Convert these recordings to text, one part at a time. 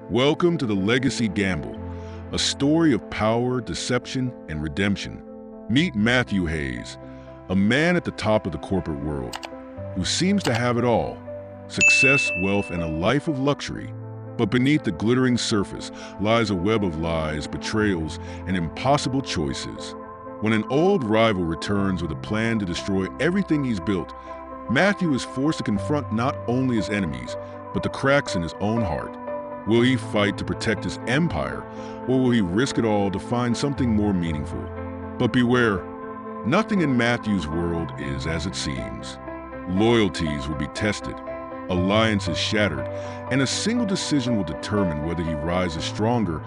Welcome to the Legacy Gamble, a story of power, deception, and redemption. Meet Matthew Hayes, a man at the top of the corporate world, who seems to have it all: success, wealth, and a life of luxury. But beneath the glittering surface lies a web of lies, betrayals, and impossible choices. When an old rival returns with a plan to destroy everything he's built, Matthew is forced to confront not only his enemies, but the cracks in his own heart. Will he fight to protect his empire, or will he risk it all to find something more meaningful? But beware, nothing in Matthew's world is as it seems. Loyalties will be tested, alliances shattered, and a single decision will determine whether he rises stronger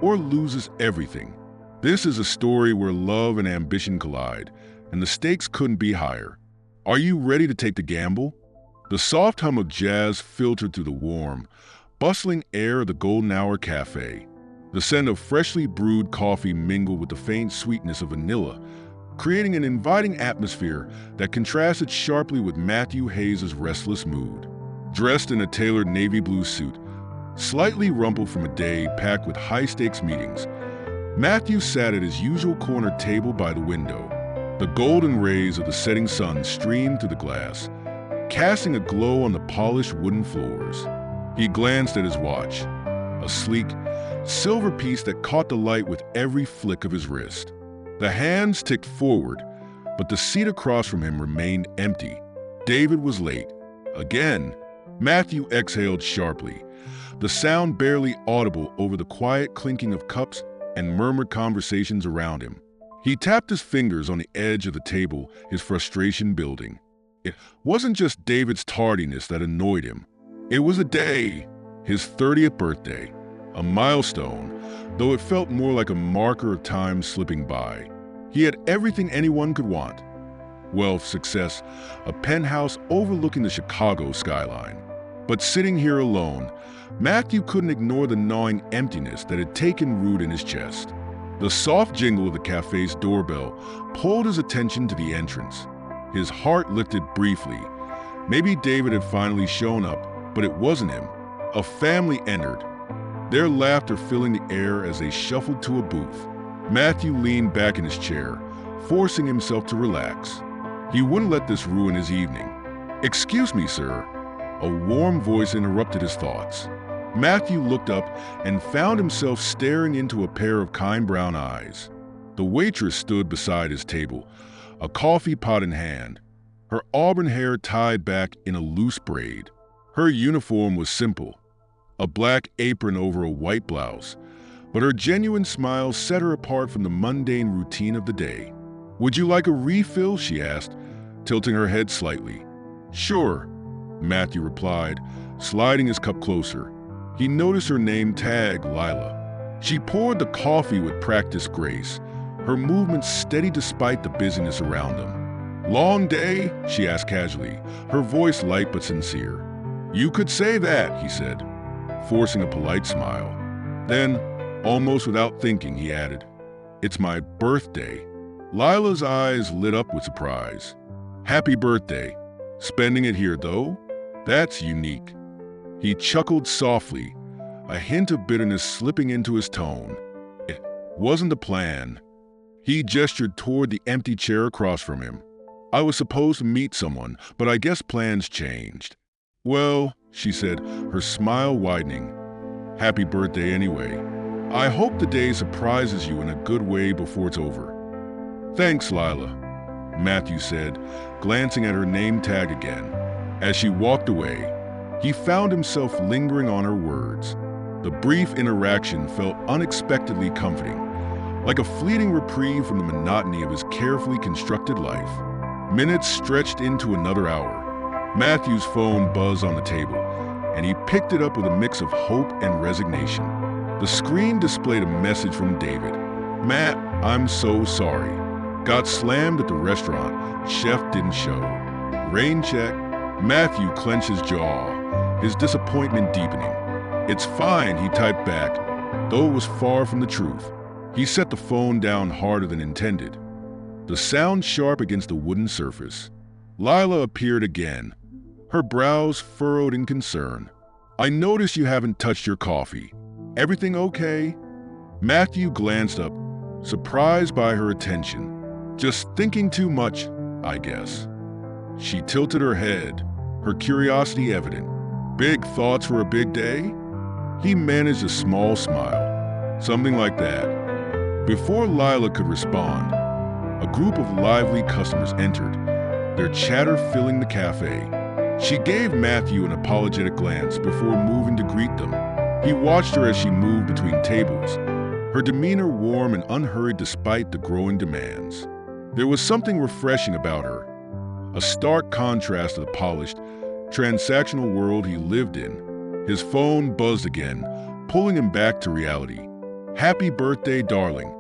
or loses everything. This is a story where love and ambition collide, and the stakes couldn't be higher. Are you ready to take the gamble? The soft hum of jazz filtered through the warm, bustling air of the Golden Hour Cafe. The scent of freshly brewed coffee mingled with the faint sweetness of vanilla, creating an inviting atmosphere that contrasted sharply with Matthew Hayes' restless mood. Dressed in a tailored navy blue suit, slightly rumpled from a day packed with high-stakes meetings, Matthew sat at his usual corner table by the window. The golden rays of the setting sun streamed through the glass, casting a glow on the polished wooden floors. He glanced at his watch, a sleek, silver piece that caught the light with every flick of his wrist. The hands ticked forward, but the seat across from him remained empty. David was late. Again. Matthew exhaled sharply, the sound barely audible over the quiet clinking of cups and murmured conversations around him. He tapped his fingers on the edge of the table, his frustration building. It wasn't just David's tardiness that annoyed him. It was a day, his 30th birthday, a milestone, though it felt more like a marker of time slipping by. He had everything anyone could want: wealth, success, a penthouse overlooking the Chicago skyline. But sitting here alone, Matthew couldn't ignore the gnawing emptiness that had taken root in his chest. The soft jingle of the cafe's doorbell pulled his attention to the entrance. His heart lifted briefly. Maybe David had finally shown up, but it wasn't him. A family entered, their laughter filling the air as they shuffled to a booth. Matthew leaned back in his chair, forcing himself to relax. He wouldn't let this ruin his evening. "Excuse me, sir." A warm voice interrupted his thoughts. Matthew looked up and found himself staring into a pair of kind brown eyes. The waitress stood beside his table, a coffee pot in hand, her auburn hair tied back in a loose braid. Her uniform was simple, a black apron over a white blouse, but her genuine smile set her apart from the mundane routine of the day. "Would you like a refill?" she asked, tilting her head slightly. "Sure," Matthew replied, sliding his cup closer. He noticed her name tag, Lila. She poured the coffee with practiced grace, her movements steady despite the busyness around them. "Long day?" she asked casually, her voice light but sincere. "You could say that," he said, forcing a polite smile. Then, almost without thinking, he added, "It's my birthday." Lila's eyes lit up with surprise. "Happy birthday. Spending it here, though? That's unique." He chuckled softly, a hint of bitterness slipping into his tone. "It wasn't the plan." He gestured toward the empty chair across from him. "I was supposed to meet someone, but I guess plans changed." "Well," she said, her smile widening, "happy birthday anyway. I hope the day surprises you in a good way before it's over." "Thanks, Lila," Matthew said, glancing at her name tag again. As she walked away, he found himself lingering on her words. The brief interaction felt unexpectedly comforting, like a fleeting reprieve from the monotony of his carefully constructed life. Minutes stretched into another hour. Matthew's phone buzzed on the table, and he picked it up with a mix of hope and resignation. The screen displayed a message from David. "Matt, I'm so sorry. Got slammed at the restaurant. Chef didn't show. Rain check." Matthew clenched his jaw, his disappointment deepening. "It's fine," he typed back, though it was far from the truth. He set the phone down harder than intended, the sound sharp against the wooden surface. Lila appeared again, her brows furrowed in concern. "I notice you haven't touched your coffee." Everything okay?" Matthew glanced up, surprised by her attention. "Just thinking too much, I guess." She tilted her head, her curiosity evident. "Big thoughts for a big day?" He managed a small smile. "Something like that." Before Lila could respond, a group of lively customers entered, their chatter filling the cafe. She gave Matthew an apologetic glance before moving to greet them. He watched her as she moved between tables, her demeanor warm and unhurried despite the growing demands. There was something refreshing about her, a stark contrast to the polished, transactional world he lived in. His phone buzzed again, pulling him back to reality. "Happy birthday, darling.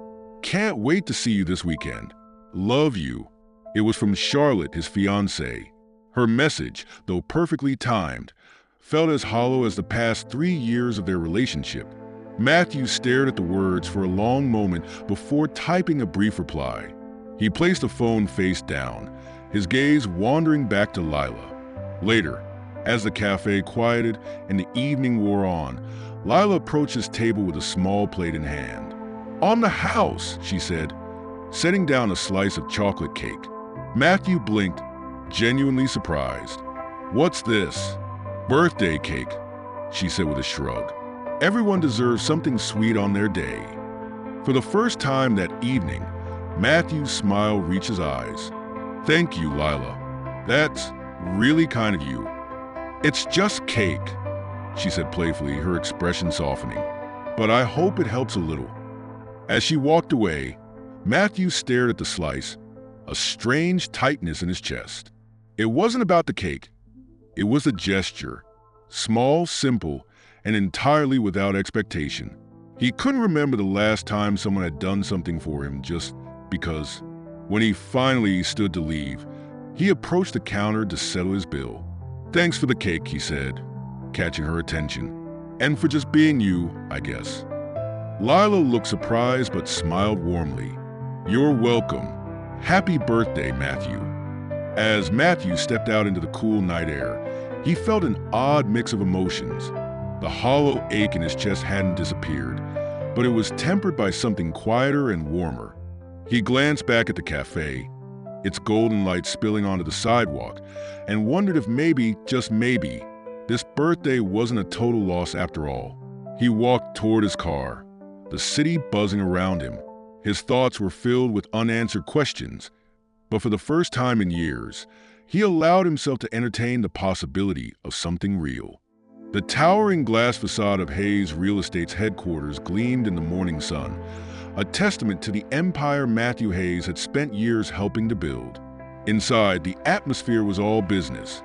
Can't wait to see you this weekend. Love you." It was from Charlotte, his fiancée. Her message, though perfectly timed, felt as hollow as the past 3 years of their relationship. Matthew stared at the words for a long moment before typing a brief reply. He placed the phone face down, his gaze wandering back to Lila. Later, as the cafe quieted and the evening wore on, Lila approached his table with a small plate in hand. "On the house," she said, setting down a slice of chocolate cake. Matthew blinked, genuinely surprised. "What's this?" "Birthday cake," she said with a shrug. Everyone deserves something sweet on their day. For the first time that evening, Matthew's smile reached his eyes. "Thank you, Lila. That's really kind of you." "It's just cake," she said playfully, her expression softening. "But I hope it helps a little." As she walked away, Matthew stared at the slice, a strange tightness in his chest. It wasn't about the cake. It was the gesture, small, simple, and entirely without expectation. He couldn't remember the last time someone had done something for him just because. When he finally stood to leave, he approached the counter to settle his bill. "Thanks for the cake," he said, catching her attention. "And for just being you, I guess." Lila looked surprised but smiled warmly. "You're welcome. Happy birthday, Matthew." As Matthew stepped out into the cool night air, he felt an odd mix of emotions. The hollow ache in his chest hadn't disappeared, but it was tempered by something quieter and warmer. He glanced back at the cafe, its golden light spilling onto the sidewalk, and wondered if maybe, just maybe, this birthday wasn't a total loss after all. He walked toward his car, the city buzzing around him. His thoughts were filled with unanswered questions, but for the first time in years, he allowed himself to entertain the possibility of something real. The towering glass facade of Hayes Real Estate's headquarters gleamed in the morning sun, a testament to the empire Matthew Hayes had spent years helping to build. Inside, the atmosphere was all business.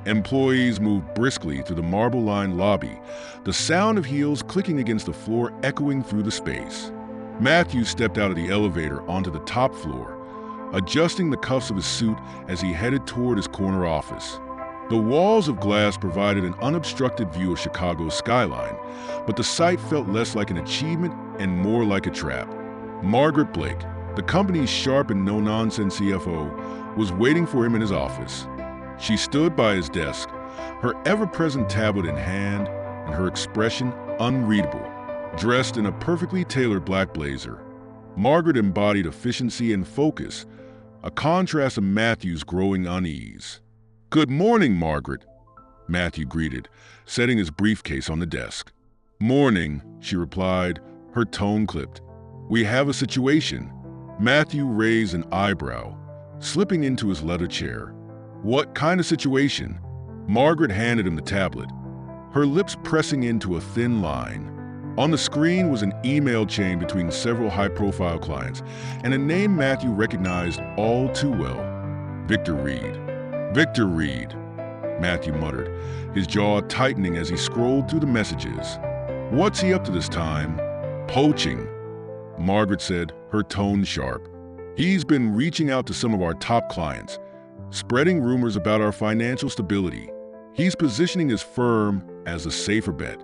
Employees moved briskly through the marble-lined lobby, the sound of heels clicking against the floor echoing through the space. Matthew stepped out of the elevator onto the top floor, adjusting the cuffs of his suit as he headed toward his corner office. The walls of glass provided an unobstructed view of Chicago's skyline, but the sight felt less like an achievement and more like a trap. Margaret Blake, the company's sharp and no-nonsense CFO, was waiting for him in his office. She stood by his desk, her ever-present tablet in hand and her expression unreadable. Dressed in a perfectly tailored black blazer, Margaret embodied efficiency and focus, a contrast to Matthew's growing unease. "Good morning, Margaret," Matthew greeted, setting his briefcase on the desk. "Morning," she replied, her tone clipped. "We have a situation." Matthew raised an eyebrow, slipping into his leather chair. "What kind of situation?" Margaret handed him the tablet, her lips pressing into a thin line. On the screen was an email chain between several high-profile clients and a name Matthew recognized all too well: Victor Reed. "Victor Reed," Matthew muttered, his jaw tightening as he scrolled through the messages. "What's he up to this time?" "Poaching," Margaret said, her tone sharp. "He's been reaching out to some of our top clients, spreading rumors about our financial stability. He's positioning his firm as a safer bet."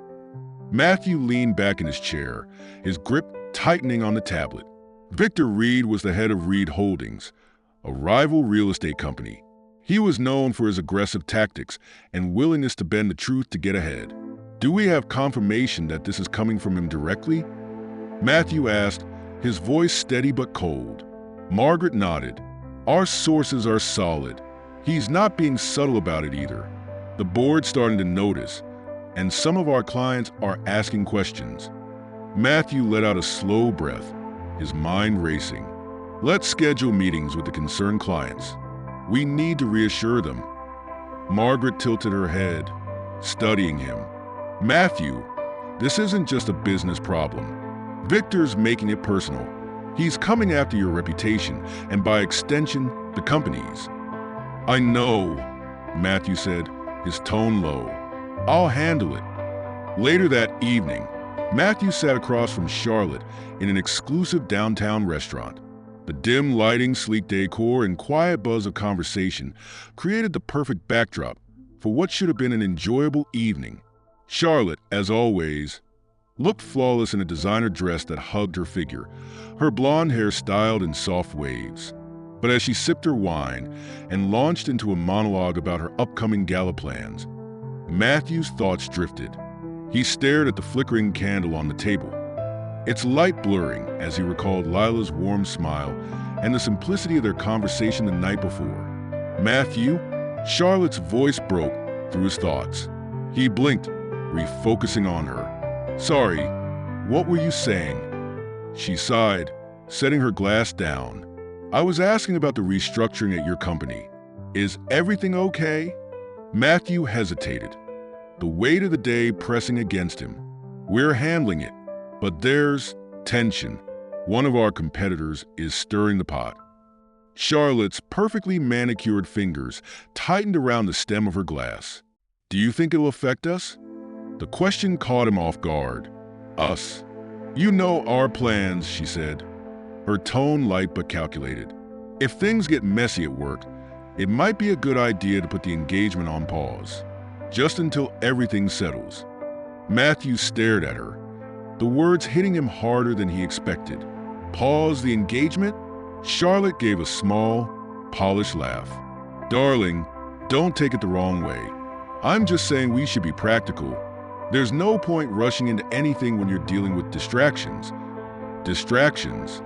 Matthew leaned back in his chair, his grip tightening on the tablet. Victor Reed was the head of Reed Holdings, a rival real estate company. He was known for his aggressive tactics and willingness to bend the truth to get ahead. Do we have confirmation that this is coming from him directly? Matthew asked, his voice steady but cold. Margaret nodded. Our sources are solid. He's not being subtle about it either. The board's starting to notice, and some of our clients are asking questions. Matthew let out a slow breath, his mind racing. Let's schedule meetings with the concerned clients. We need to reassure them. Margaret tilted her head, studying him. Matthew, this isn't just a business problem. Victor's making it personal. He's coming after your reputation, and by extension, the company's. I know, Matthew said, his tone low. I'll handle it. Later that evening, Matthew sat across from Charlotte in an exclusive downtown restaurant. The dim lighting, sleek decor, and quiet buzz of conversation created the perfect backdrop for what should have been an enjoyable evening. Charlotte, as always, looked flawless in a designer dress that hugged her figure, her blonde hair styled in soft waves. But as she sipped her wine and launched into a monologue about her upcoming gala plans, Matthew's thoughts drifted. He stared at the flickering candle on the table, its light blurring as he recalled Lila's warm smile and the simplicity of their conversation the night before. Matthew, Charlotte's voice broke through his thoughts. He blinked, refocusing on her. Sorry, what were you saying? She sighed, setting her glass down. I was asking about the restructuring at your company. Is everything okay? Matthew hesitated, the weight of the day pressing against him. We're handling it, but there's tension. One of our competitors is stirring the pot. Charlotte's perfectly manicured fingers tightened around the stem of her glass. Do you think it'll affect us? The question caught him off guard. Us. You know our plans, she said, her tone light but calculated. If things get messy at work, it might be a good idea to put the engagement on pause, just until everything settles. Matthew stared at her, the words hitting him harder than he expected. Pause the engagement? Charlotte gave a small, polished laugh. Darling, don't take it the wrong way. I'm just saying we should be practical. There's no point rushing into anything when you're dealing with distractions. Distractions?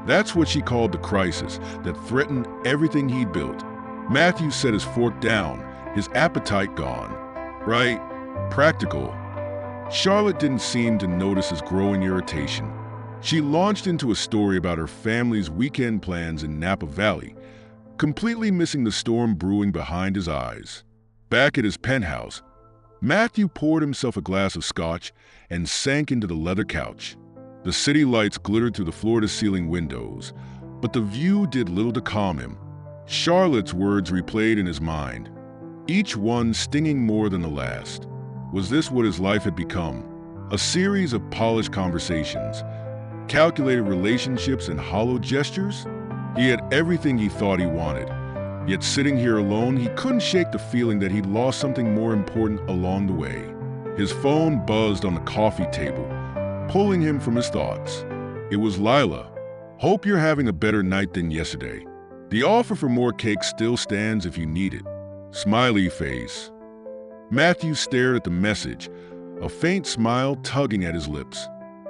That's what she called the crisis that threatened everything he'd built. Matthew set his fork down, his appetite gone. Right, practical. Charlotte didn't seem to notice his growing irritation. She launched into a story about her family's weekend plans in Napa Valley, completely missing the storm brewing behind his eyes. Back at his penthouse, Matthew poured himself a glass of scotch and sank into the leather couch. The city lights glittered through the floor-to-ceiling windows, but the view did little to calm him. Charlotte's words replayed in his mind, each one stinging more than the last. Was this what his life had become? A series of polished conversations, calculated relationships, and hollow gestures? He had everything he thought he wanted, yet sitting here alone, he couldn't shake the feeling that he'd lost something more important along the way. His phone buzzed on the coffee table, pulling him from his thoughts. It was Lila. Hope you're having a better night than yesterday. The offer for more cake still stands if you need it. Smiley face. Matthew stared at the message, a faint smile tugging at his lips.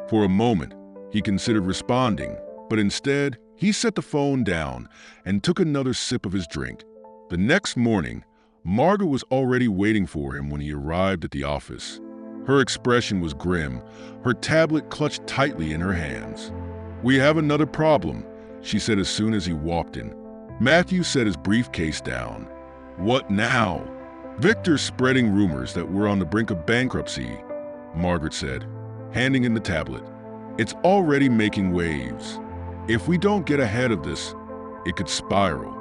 For a moment, he considered responding, but instead, he set the phone down and took another sip of his drink. The next morning, Margaret was already waiting for him when he arrived at the office. Her expression was grim, her tablet clutched tightly in her hands. We have another problem, she said as soon as he walked in. Matthew set his briefcase down. What now? Victor's spreading rumors that we're on the brink of bankruptcy, Margaret said, handing him the tablet. It's already making waves. If we don't get ahead of this, it could spiral.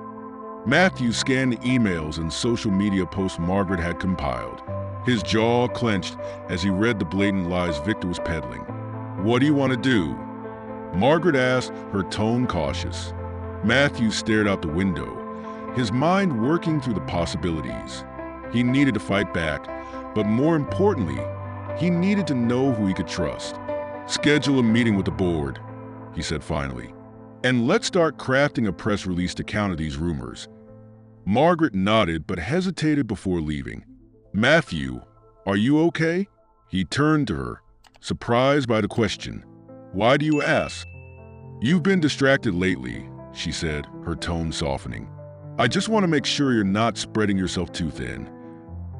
Matthew scanned the emails and social media posts Margaret had compiled. His jaw clenched as he read the blatant lies Victor was peddling. What do you want to do? Margaret asked, her tone cautious. Matthew stared out the window, his mind working through the possibilities. He needed to fight back, but more importantly, he needed to know who he could trust. Schedule a meeting with the board, he said finally, and let's start crafting a press release to counter these rumors. Margaret nodded but hesitated before leaving. Matthew, are you okay? He turned to her, surprised by the question. "Why do you ask?" "You've been distracted lately," she said, her tone softening. "I just want to make sure you're not spreading yourself too thin."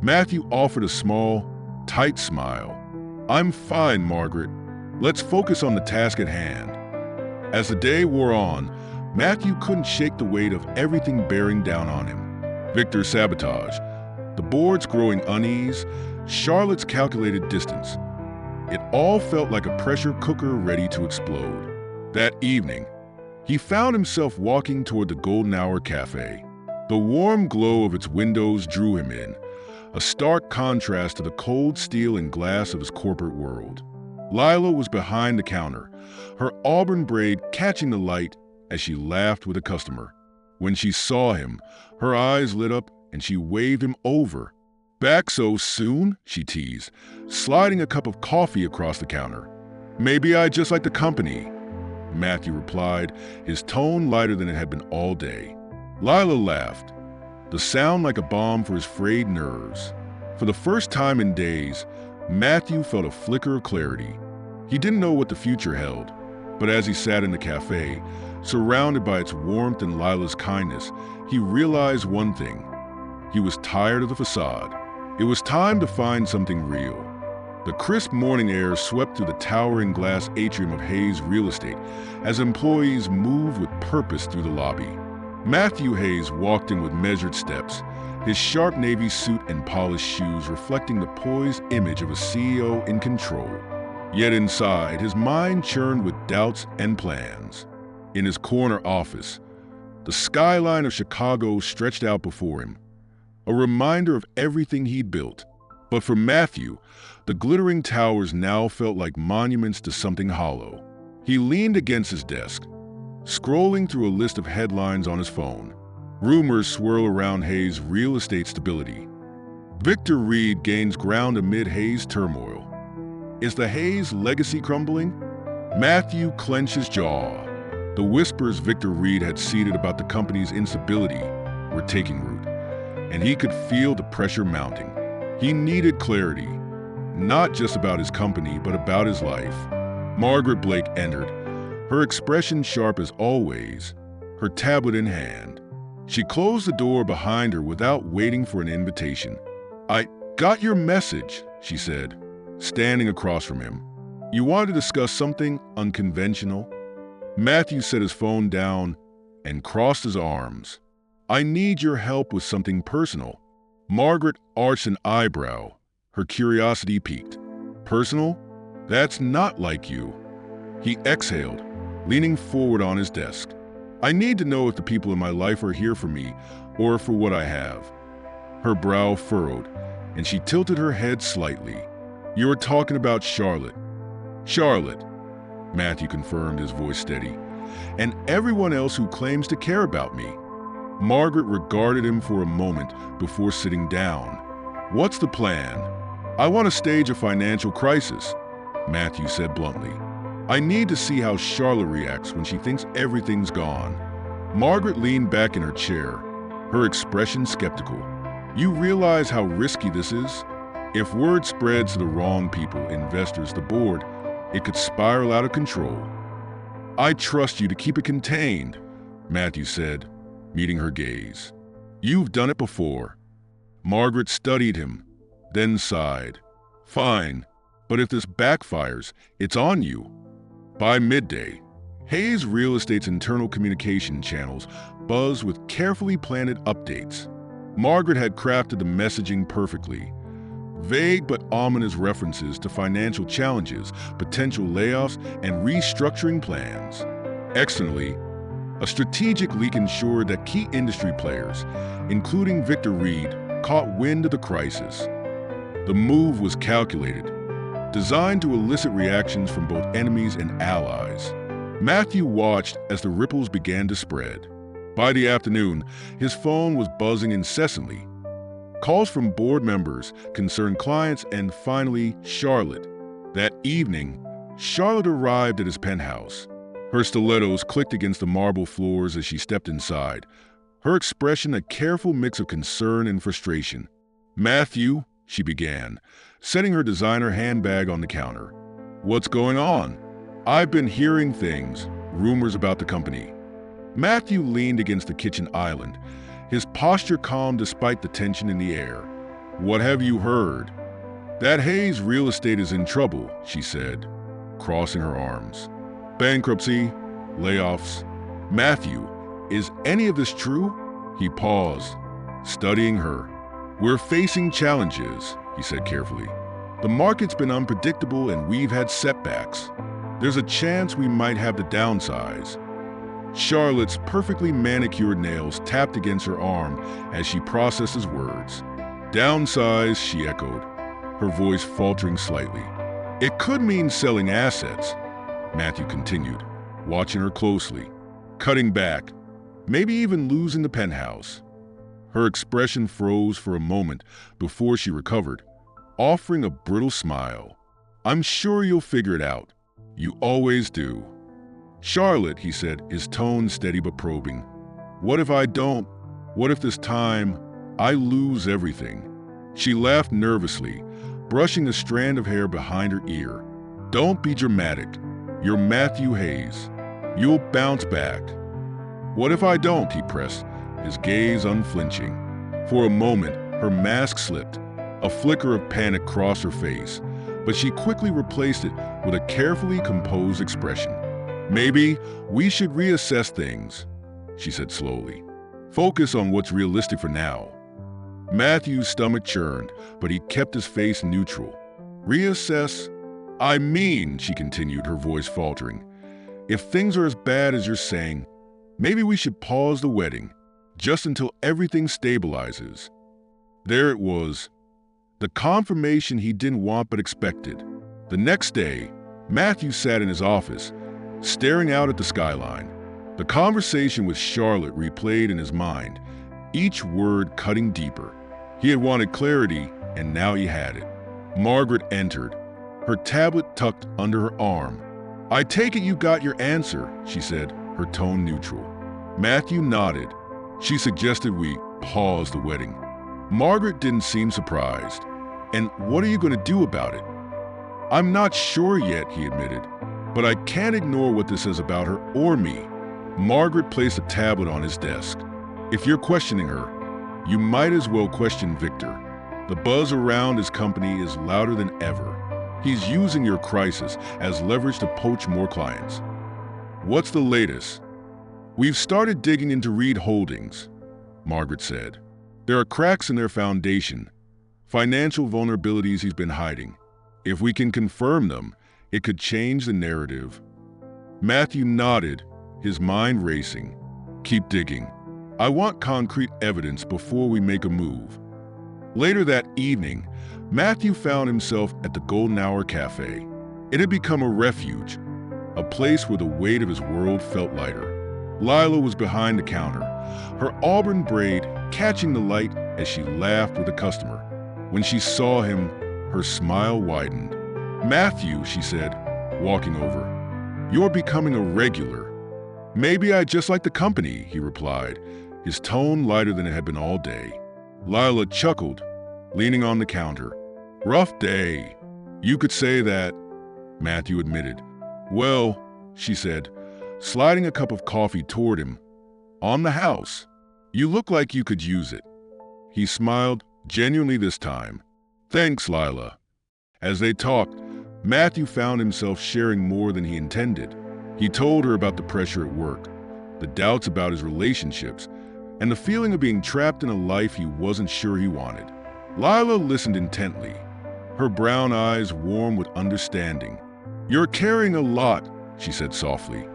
Matthew offered a small, tight smile. "I'm fine, Margaret. Let's focus on the task at hand." As the day wore on, Matthew couldn't shake the weight of everything bearing down on him. Victor's sabotage, the board's growing unease, Charlotte's calculated distance. It all felt like a pressure cooker ready to explode. That evening, he found himself walking toward the Golden Hour Cafe. The warm glow of its windows drew him in, a stark contrast to the cold steel and glass of his corporate world. Lila was behind the counter, her auburn braid catching the light as she laughed with a customer. When she saw him, her eyes lit up and she waved him over. "Back so soon?" she teased, sliding a cup of coffee across the counter. "Maybe I just like the company," Matthew replied, his tone lighter than it had been all day. Lila laughed, the sound like a balm for his frayed nerves. For the first time in days, Matthew felt a flicker of clarity. He didn't know what the future held, but as he sat in the cafe, surrounded by its warmth and Lila's kindness, he realized one thing. He was tired of the facade. It was time to find something real. The crisp morning air swept through the towering glass atrium of Hayes Real Estate as employees moved with purpose through the lobby. Matthew Hayes walked in with measured steps, his sharp navy suit and polished shoes reflecting the poised image of a CEO in control. Yet inside, his mind churned with doubts and plans. In his corner office, the skyline of Chicago stretched out before him, a reminder of everything he'd built. But for Matthew, the glittering towers now felt like monuments to something hollow. He leaned against his desk, scrolling through a list of headlines on his phone. Rumors swirl around Hayes' real estate stability. Victor Reed gains ground amid Hayes' turmoil. Is the Hayes legacy crumbling? Matthew clenched his jaw. The whispers Victor Reed had seeded about the company's instability were taking root, and he could feel the pressure mounting. He needed clarity, not just about his company, but about his life. Margaret Blake entered, her expression sharp as always, her tablet in hand. She closed the door behind her without waiting for an invitation. "I got your message," she said, standing across from him. "You want to discuss something unconventional?" Matthew set his phone down and crossed his arms. "I need your help with something personal." Margaret arched an eyebrow, her curiosity piqued. "Personal? That's not like you." He exhaled, leaning forward on his desk. "I need to know if the people in my life are here for me or for what I have." Her brow furrowed, and she tilted her head slightly. "You were talking about Charlotte." "Charlotte," Matthew confirmed, his voice steady, "and everyone else who claims to care about me." Margaret regarded him for a moment before sitting down. "What's the plan?" "I want to stage a financial crisis," Matthew said bluntly. "I need to see how Charlotte reacts when she thinks everything's gone." Margaret leaned back in her chair, her expression skeptical. "You realize how risky this is? If word spreads to the wrong people, investors, the board, it could spiral out of control." "I trust you to keep it contained," Matthew said, meeting her gaze. "You've done it before." Margaret studied him, then sighed. "Fine, but if this backfires, it's on you." By midday, Hayes Real Estate's internal communication channels buzzed with carefully planted updates. Margaret had crafted the messaging perfectly. Vague but ominous references to financial challenges, potential layoffs, and restructuring plans. Externally, a strategic leak ensured that key industry players, including Victor Reed, caught wind of the crisis. The move was calculated, designed to elicit reactions from both enemies and allies. Matthew watched as the ripples began to spread. By the afternoon, his phone was buzzing incessantly. Calls from board members, concerned clients, and finally, Charlotte. That evening, Charlotte arrived at his penthouse. Her stilettos clicked against the marble floors as she stepped inside, her expression a careful mix of concern and frustration. "Matthew," she began, setting her designer handbag on the counter. "What's going on?" "I've been hearing things, rumors about the company." Matthew leaned against the kitchen island, his posture calm despite the tension in the air. "What have you heard?" "That Hayes real estate is in trouble," she said, crossing her arms. "Bankruptcy, layoffs." "Matthew, is any of this true?" He paused, studying her. "We're facing challenges," he said carefully. "The market's been unpredictable and we've had setbacks. There's a chance we might have to downsize." Charlotte's perfectly manicured nails tapped against her arm as she processed his words. "Downsize," she echoed, her voice faltering slightly. "It could mean selling assets," Matthew continued, watching her closely. "Cutting back, maybe even losing the penthouse." Her expression froze for a moment before she recovered, offering a brittle smile. "I'm sure you'll figure it out. You always do." "Charlotte," he said, his tone steady but probing. "What if I don't? What if this time I lose everything?" She laughed nervously, brushing a strand of hair behind her ear. "Don't be dramatic. You're Matthew Hayes. You'll bounce back." "What if I don't?" he pressed, his gaze unflinching. For a moment, her mask slipped. A flicker of panic crossed her face, but she quickly replaced it with a carefully composed expression. "Maybe we should reassess things," she said slowly. "Focus on what's realistic for now." Matthew's stomach churned, but he kept his face neutral. "Reassess? I mean," she continued, her voice faltering, "if things are as bad as you're saying, maybe we should pause the wedding, just until everything stabilizes." There it was, the confirmation he didn't want but expected. The next day, Matthew sat in his office, staring out at the skyline. The conversation with Charlotte replayed in his mind, each word cutting deeper. He had wanted clarity, and now he had it. Margaret entered, her tablet tucked under her arm. "I take it you got your answer," she said, her tone neutral. Matthew nodded. She suggested we pause the wedding. Margaret didn't seem surprised. "And what are you going to do about it?" "I'm not sure yet," he admitted, "but I can't ignore what this says about her or me." Margaret placed a tablet on his desk. "If you're questioning her, you might as well question Victor. The buzz around his company is louder than ever. He's using your crisis as leverage to poach more clients." "What's the latest?" "We've started digging into Reed Holdings," Margaret said. "There are cracks in their foundation, financial vulnerabilities he's been hiding. If we can confirm them, it could change the narrative." Matthew nodded, his mind racing. "Keep digging. I want concrete evidence before we make a move." Later that evening, Matthew found himself at the Golden Hour Cafe. It had become a refuge, a place where the weight of his world felt lighter. Lila was behind the counter, her auburn braid catching the light as she laughed with a customer. When she saw him, her smile widened. "Matthew," she said, walking over, "you're becoming a regular." "Maybe I just like the company," he replied, his tone lighter than it had been all day. Lila chuckled, leaning on the counter. "Rough day. You could say that," Matthew admitted. "Well," she said, sliding a cup of coffee toward him, "on the house. You look like you could use it." He smiled, genuinely this time. "Thanks, Lila." As they talked, Matthew found himself sharing more than he intended. He told her about the pressure at work, the doubts about his relationships, and the feeling of being trapped in a life he wasn't sure he wanted. Lila listened intently, her brown eyes warm with understanding. "You're carrying a lot," she said softly,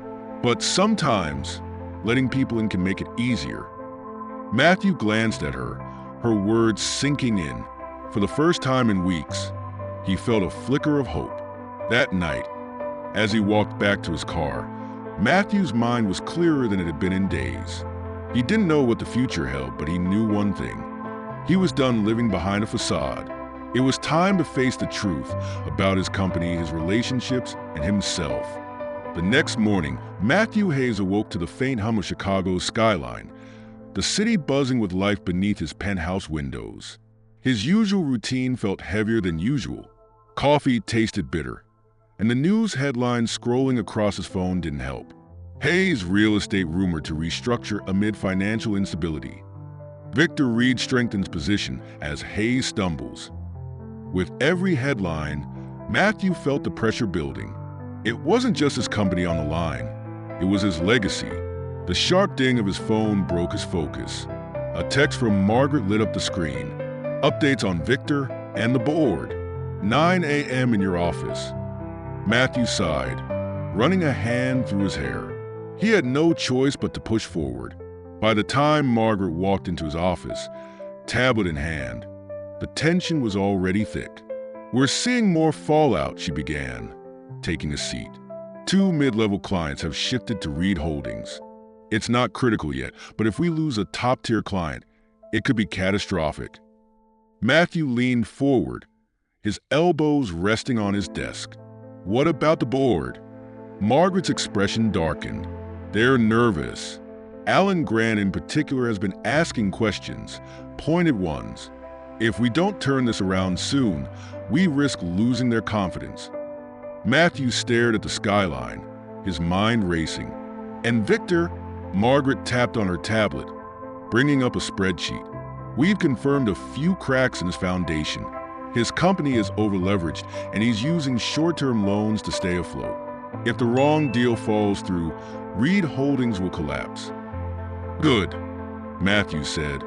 "but sometimes letting people in can make it easier." Matthew glanced at her, her words sinking in. For the first time in weeks, he felt a flicker of hope. That night, as he walked back to his car, Matthew's mind was clearer than it had been in days. He didn't know what the future held, but he knew one thing. He was done living behind a facade. It was time to face the truth about his company, his relationships, and himself. The next morning, Matthew Hayes awoke to the faint hum of Chicago's skyline, the city buzzing with life beneath his penthouse windows. His usual routine felt heavier than usual. Coffee tasted bitter, and the news headlines scrolling across his phone didn't help. Hayes' real estate rumored to restructure amid financial instability. Victor Reed strengthens position as Hayes stumbles. With every headline, Matthew felt the pressure building. It wasn't just his company on the line. It was his legacy. The sharp ding of his phone broke his focus. A text from Margaret lit up the screen. Updates on Victor and the board. 9 a.m. in your office. Matthew sighed, running a hand through his hair. He had no choice but to push forward. By the time Margaret walked into his office, tablet in hand, the tension was already thick. "We're seeing more fallout," she began, taking a seat. "Two mid-level clients have shifted to Reed Holdings. It's not critical yet, but if we lose a top-tier client, it could be catastrophic." Matthew leaned forward, his elbows resting on his desk. "What about the board?" Margaret's expression darkened. "They're nervous. Alan Grant in particular has been asking questions, pointed ones. If we don't turn this around soon, we risk losing their confidence." Matthew stared at the skyline, his mind racing. "And Victor," Margaret tapped on her tablet, bringing up a spreadsheet. "We've confirmed a few cracks in his foundation. His company is over-leveraged, and he's using short-term loans to stay afloat. If the wrong deal falls through, Reed Holdings will collapse." "Good," Matthew said,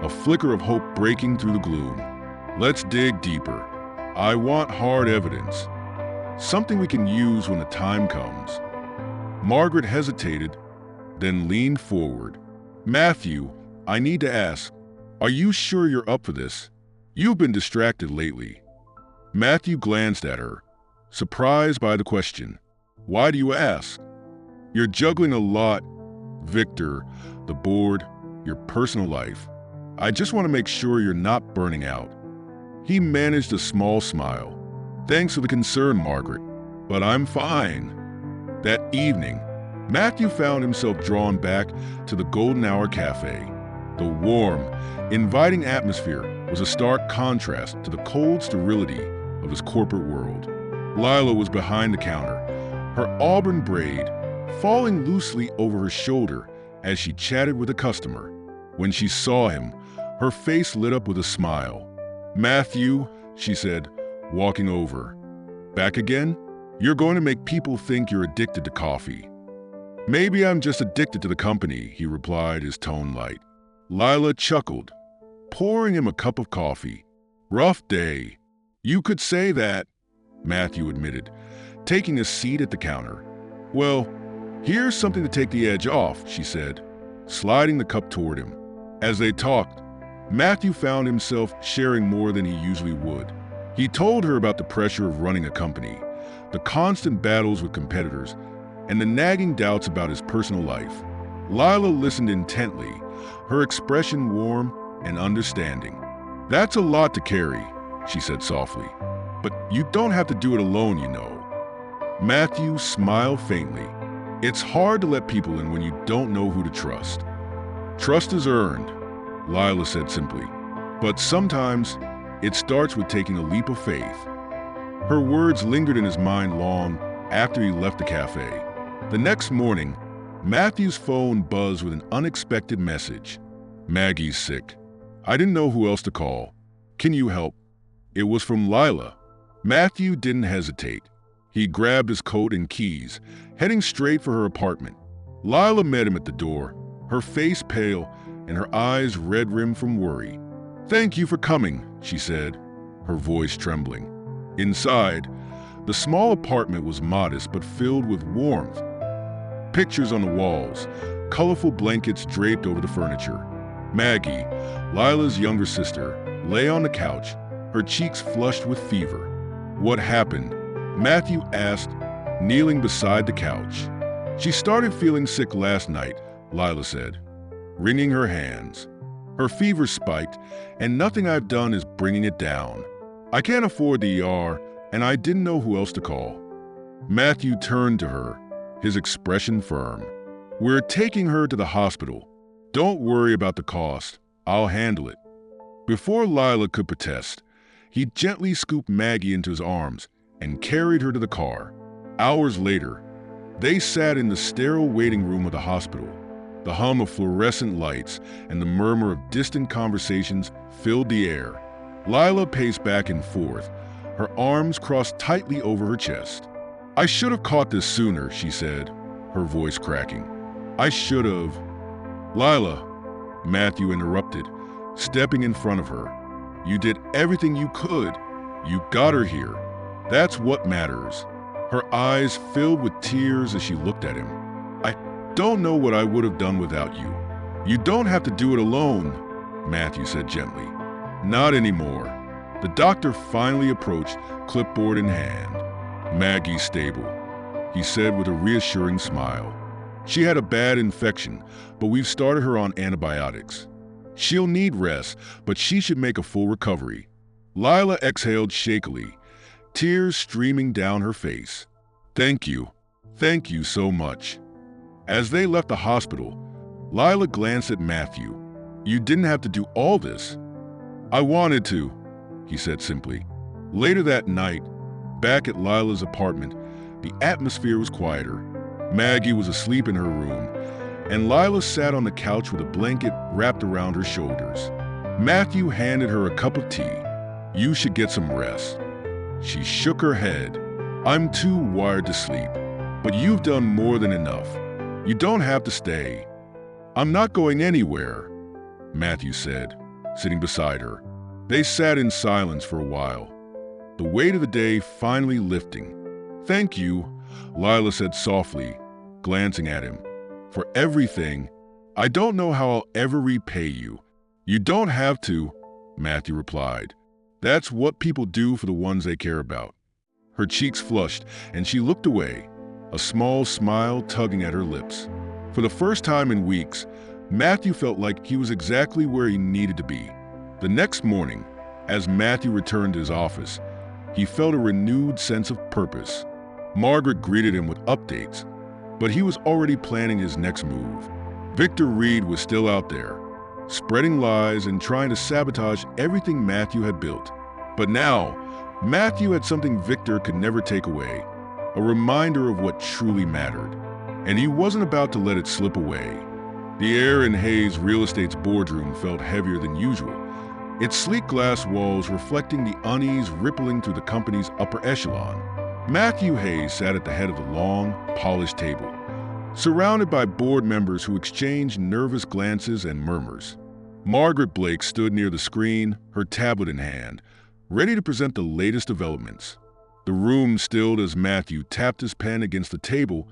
a flicker of hope breaking through the gloom. "Let's dig deeper. I want hard evidence. Something we can use when the time comes." Margaret hesitated, then leaned forward. "Matthew, I need to ask, are you sure you're up for this? You've been distracted lately." Matthew glanced at her, surprised by the question. "Why do you ask?" "You're juggling a lot, Victor, the board, your personal life. I just want to make sure you're not burning out." He managed a small smile. "Thanks for the concern, Margaret, but I'm fine." That evening, Matthew found himself drawn back to the Golden Hour Cafe. The warm, inviting atmosphere was a stark contrast to the cold sterility of his corporate world. Lila was behind the counter, her auburn braid falling loosely over her shoulder as she chatted with a customer. When she saw him, her face lit up with a smile. "Matthew," she said, walking over. "Back again? You're going to make people think you're addicted to coffee." "Maybe I'm just addicted to the company," he replied, his tone light. Lila chuckled, pouring him a cup of coffee. "Rough day." "You could say that," Matthew admitted, taking a seat at the counter. "Well, here's something to take the edge off," she said, sliding the cup toward him. As they talked, Matthew found himself sharing more than he usually would. He told her about the pressure of running a company, the constant battles with competitors, and the nagging doubts about his personal life. Lila listened intently, her expression warm and understanding. "That's a lot to carry," she said softly. "But you don't have to do it alone, you know." Matthew smiled faintly. "It's hard to let people in when you don't know who to trust." "Trust is earned," Lila said simply. "But sometimes it starts with taking a leap of faith." Her words lingered in his mind long after he left the cafe. The next morning, Matthew's phone buzzed with an unexpected message. "Maggie's sick. I didn't know who else to call. Can you help?" It was from Lila. Matthew didn't hesitate. He grabbed his coat and keys, heading straight for her apartment. Lila met him at the door, her face pale and her eyes red-rimmed from worry. "Thank you for coming," she said, her voice trembling. Inside, the small apartment was modest but filled with warmth. Pictures on the walls, colorful blankets draped over the furniture. Maggie, Lila's younger sister, lay on the couch, her cheeks flushed with fever. "What happened?" Matthew asked, kneeling beside the couch. "She started feeling sick last night," Lila said, wringing her hands. "Her fever spiked, and nothing I've done is bringing it down. I can't afford the ER, and I didn't know who else to call." Matthew turned to her, his expression firm. "We're taking her to the hospital. Don't worry about the cost. I'll handle it." Before Lila could protest, he gently scooped Maggie into his arms and carried her to the car. Hours later, they sat in the sterile waiting room of the hospital. The hum of fluorescent lights and the murmur of distant conversations filled the air. Lila paced back and forth, her arms crossed tightly over her chest. "I should have caught this sooner," she said, her voice cracking. "I should have." "Lila," Matthew interrupted, stepping in front of her. "You did everything you could. You got her here. That's what matters." Her eyes filled with tears as she looked at him. "I don't know what I would have done without you." "You don't have to do it alone," Matthew said gently. "Not anymore." The doctor finally approached, clipboard in hand. "Maggie's stable," he said with a reassuring smile. "She had a bad infection, but we've started her on antibiotics. She'll need rest, but she should make a full recovery." Lila exhaled shakily, tears streaming down her face. Thank you so much." As they left the hospital, Lila glanced at Matthew. "You didn't have to do all this." "I wanted to," he said simply. Later that night, back at Lila's apartment, the atmosphere was quieter. Maggie was asleep in her room, and Lila sat on the couch with a blanket wrapped around her shoulders. Matthew handed her a cup of tea. "You should get some rest." She shook her head. "I'm too wired to sleep, but you've done more than enough. You don't have to stay." "I'm not going anywhere," Matthew said, sitting beside her. They sat in silence for a while, the weight of the day finally lifting. "Thank you," Lila said softly, glancing at him. "For everything. I don't know how I'll ever repay you." "You don't have to," Matthew replied. "That's what people do for the ones they care about." Her cheeks flushed, and she looked away, a small smile tugging at her lips. For the first time in weeks, Matthew felt like he was exactly where he needed to be. The next morning, as Matthew returned to his office, he felt a renewed sense of purpose. Margaret greeted him with updates, but he was already planning his next move. Victor Reed was still out there, spreading lies and trying to sabotage everything Matthew had built. But now, Matthew had something Victor could never take away, a reminder of what truly mattered. And he wasn't about to let it slip away. The air in Hayes Real Estate's boardroom felt heavier than usual, its sleek glass walls reflecting the unease rippling through the company's upper echelon. Matthew Hayes sat at the head of the long, polished table, surrounded by board members who exchanged nervous glances and murmurs. Margaret Blake stood near the screen, her tablet in hand, ready to present the latest developments. The room stilled as Matthew tapped his pen against the table,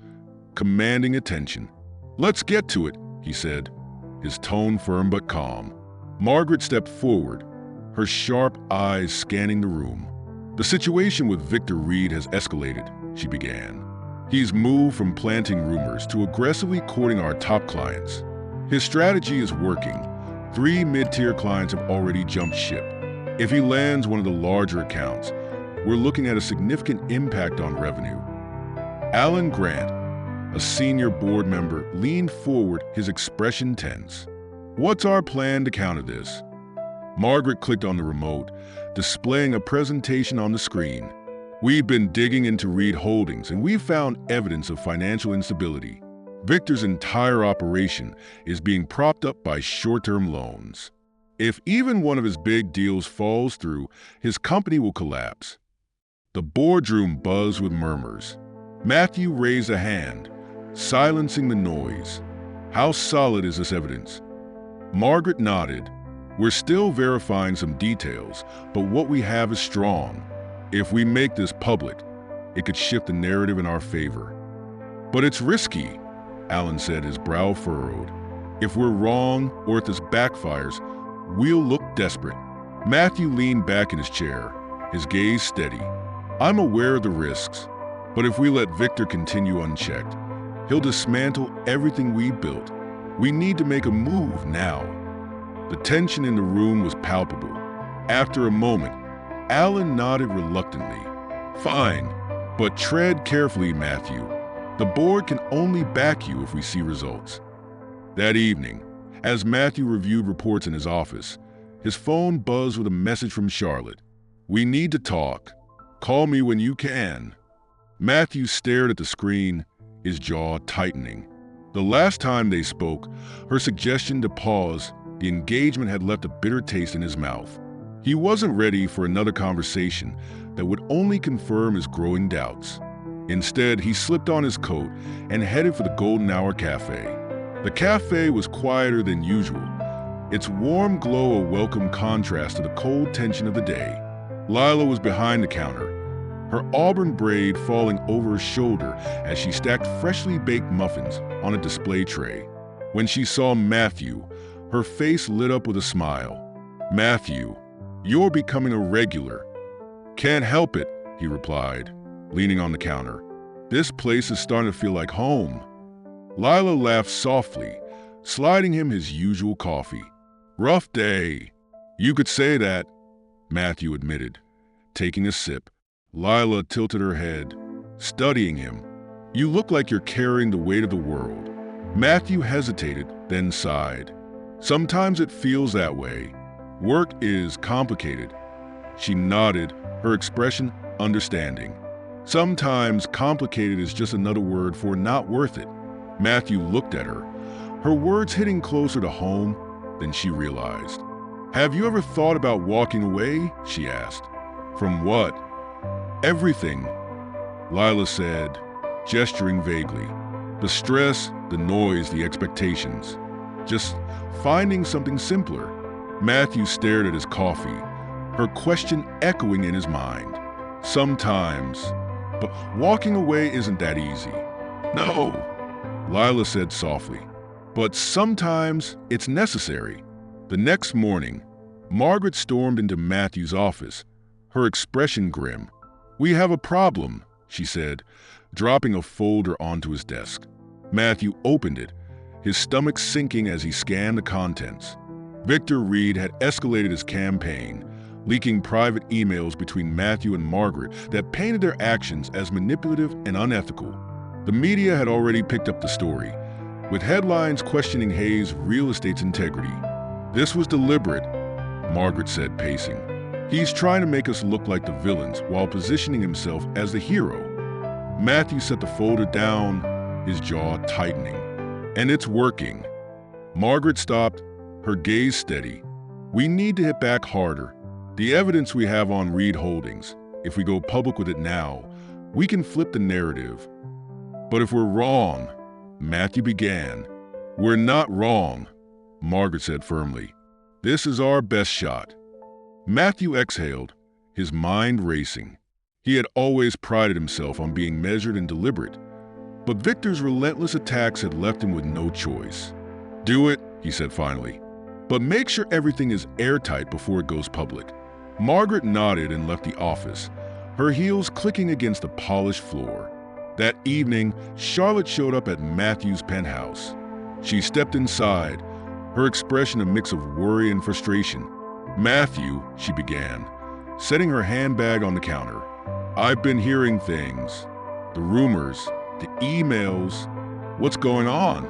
commanding attention. "Let's get to it," he said, his tone firm but calm. Margaret stepped forward, her sharp eyes scanning the room. "The situation with Victor Reed has escalated," she began. "He's moved from planting rumors to aggressively courting our top clients. His strategy is working. 3 mid-tier clients have already jumped ship. If he lands one of the larger accounts, we're looking at a significant impact on revenue." Alan Grant, a senior board member, leaned forward, his expression tense. "What's our plan to counter this?" Margaret clicked on the remote, displaying a presentation on the screen. "We've been digging into Reed Holdings, and we've found evidence of financial instability. Victor's entire operation is being propped up by short-term loans. If even one of his big deals falls through, his company will collapse." The boardroom buzzed with murmurs. Matthew raised a hand, silencing the noise. "How solid is this evidence?" Margaret nodded. "We're still verifying some details, but what we have is strong. If we make this public, it could shift the narrative in our favor." "But it's risky," Alan said, his brow furrowed. "If we're wrong or if this backfires, we'll look desperate." Matthew leaned back in his chair, his gaze steady. "I'm aware of the risks, but if we let Victor continue unchecked, he'll dismantle everything we built. We need to make a move now." The tension in the room was palpable. After a moment, Alan nodded reluctantly. "Fine, but tread carefully, Matthew. The board can only back you if we see results." That evening, as Matthew reviewed reports in his office, His phone buzzed with a message from Charlotte. "We need to talk. Call me when you can." Matthew stared at the screen, his jaw tightening. The last time they spoke, her suggestion to pause the engagement had left a bitter taste in his mouth. He wasn't ready for another conversation that would only confirm his growing doubts. Instead, he slipped on his coat and headed for the Golden Hour Cafe. The cafe was quieter than usual, its warm glow a welcome contrast to the cold tension of the day. Lila was behind the counter, her auburn braid falling over her shoulder as she stacked freshly baked muffins on a display tray. When she saw Matthew, her face lit up with a smile. "Matthew, you're becoming a regular." "Can't help it," he replied, leaning on the counter. "This place is starting to feel like home." Lila laughed softly, sliding him his usual coffee. "Rough day." "You could say that," Matthew admitted. Taking a sip, Lila tilted her head, studying him. "You look like you're carrying the weight of the world." Matthew hesitated, then sighed. "Sometimes it feels that way. Work is complicated." She nodded, her expression understanding. "Sometimes complicated is just another word for not worth it." Matthew looked at her, her words hitting closer to home than she realized. "Have you ever thought about walking away?" she asked. "From what?" "Everything," Lila said, gesturing vaguely. "The stress, the noise, the expectations. Just finding something simpler." Matthew stared at his coffee, her question echoing in his mind. "Sometimes, but walking away isn't that easy." "No," Lila said softly, "but sometimes it's necessary." The next morning, Margaret stormed into Matthew's office, her expression grim. "We have a problem," she said, dropping a folder onto his desk. Matthew opened it, his stomach sinking as he scanned the contents. Victor Reed had escalated his campaign, leaking private emails between Matthew and Margaret that painted their actions as manipulative and unethical. The media had already picked up the story, with headlines questioning Hayes' real estate's integrity. "This was deliberate," Margaret said, pacing. "He's trying to make us look like the villains while positioning himself as the hero." Matthew set the folder down, his jaw tightening. "And it's working." Margaret stopped, her gaze steady. "We need to hit back harder. The evidence we have on Reed Holdings, if we go public with it now, we can flip the narrative." "But if we're wrong," Matthew began. "We're not wrong," Margaret said firmly. "This is our best shot." Matthew exhaled, his mind racing. He had always prided himself on being measured and deliberate, but Victor's relentless attacks had left him with no choice. "Do it," he said finally, "but make sure everything is airtight before it goes public." Margaret nodded and left the office, her heels clicking against the polished floor. That evening, Charlotte showed up at Matthew's penthouse. She stepped inside, her expression a mix of worry and frustration. "Matthew," she began, setting her handbag on the counter. "I've been hearing things. The rumors, the emails. What's going on?"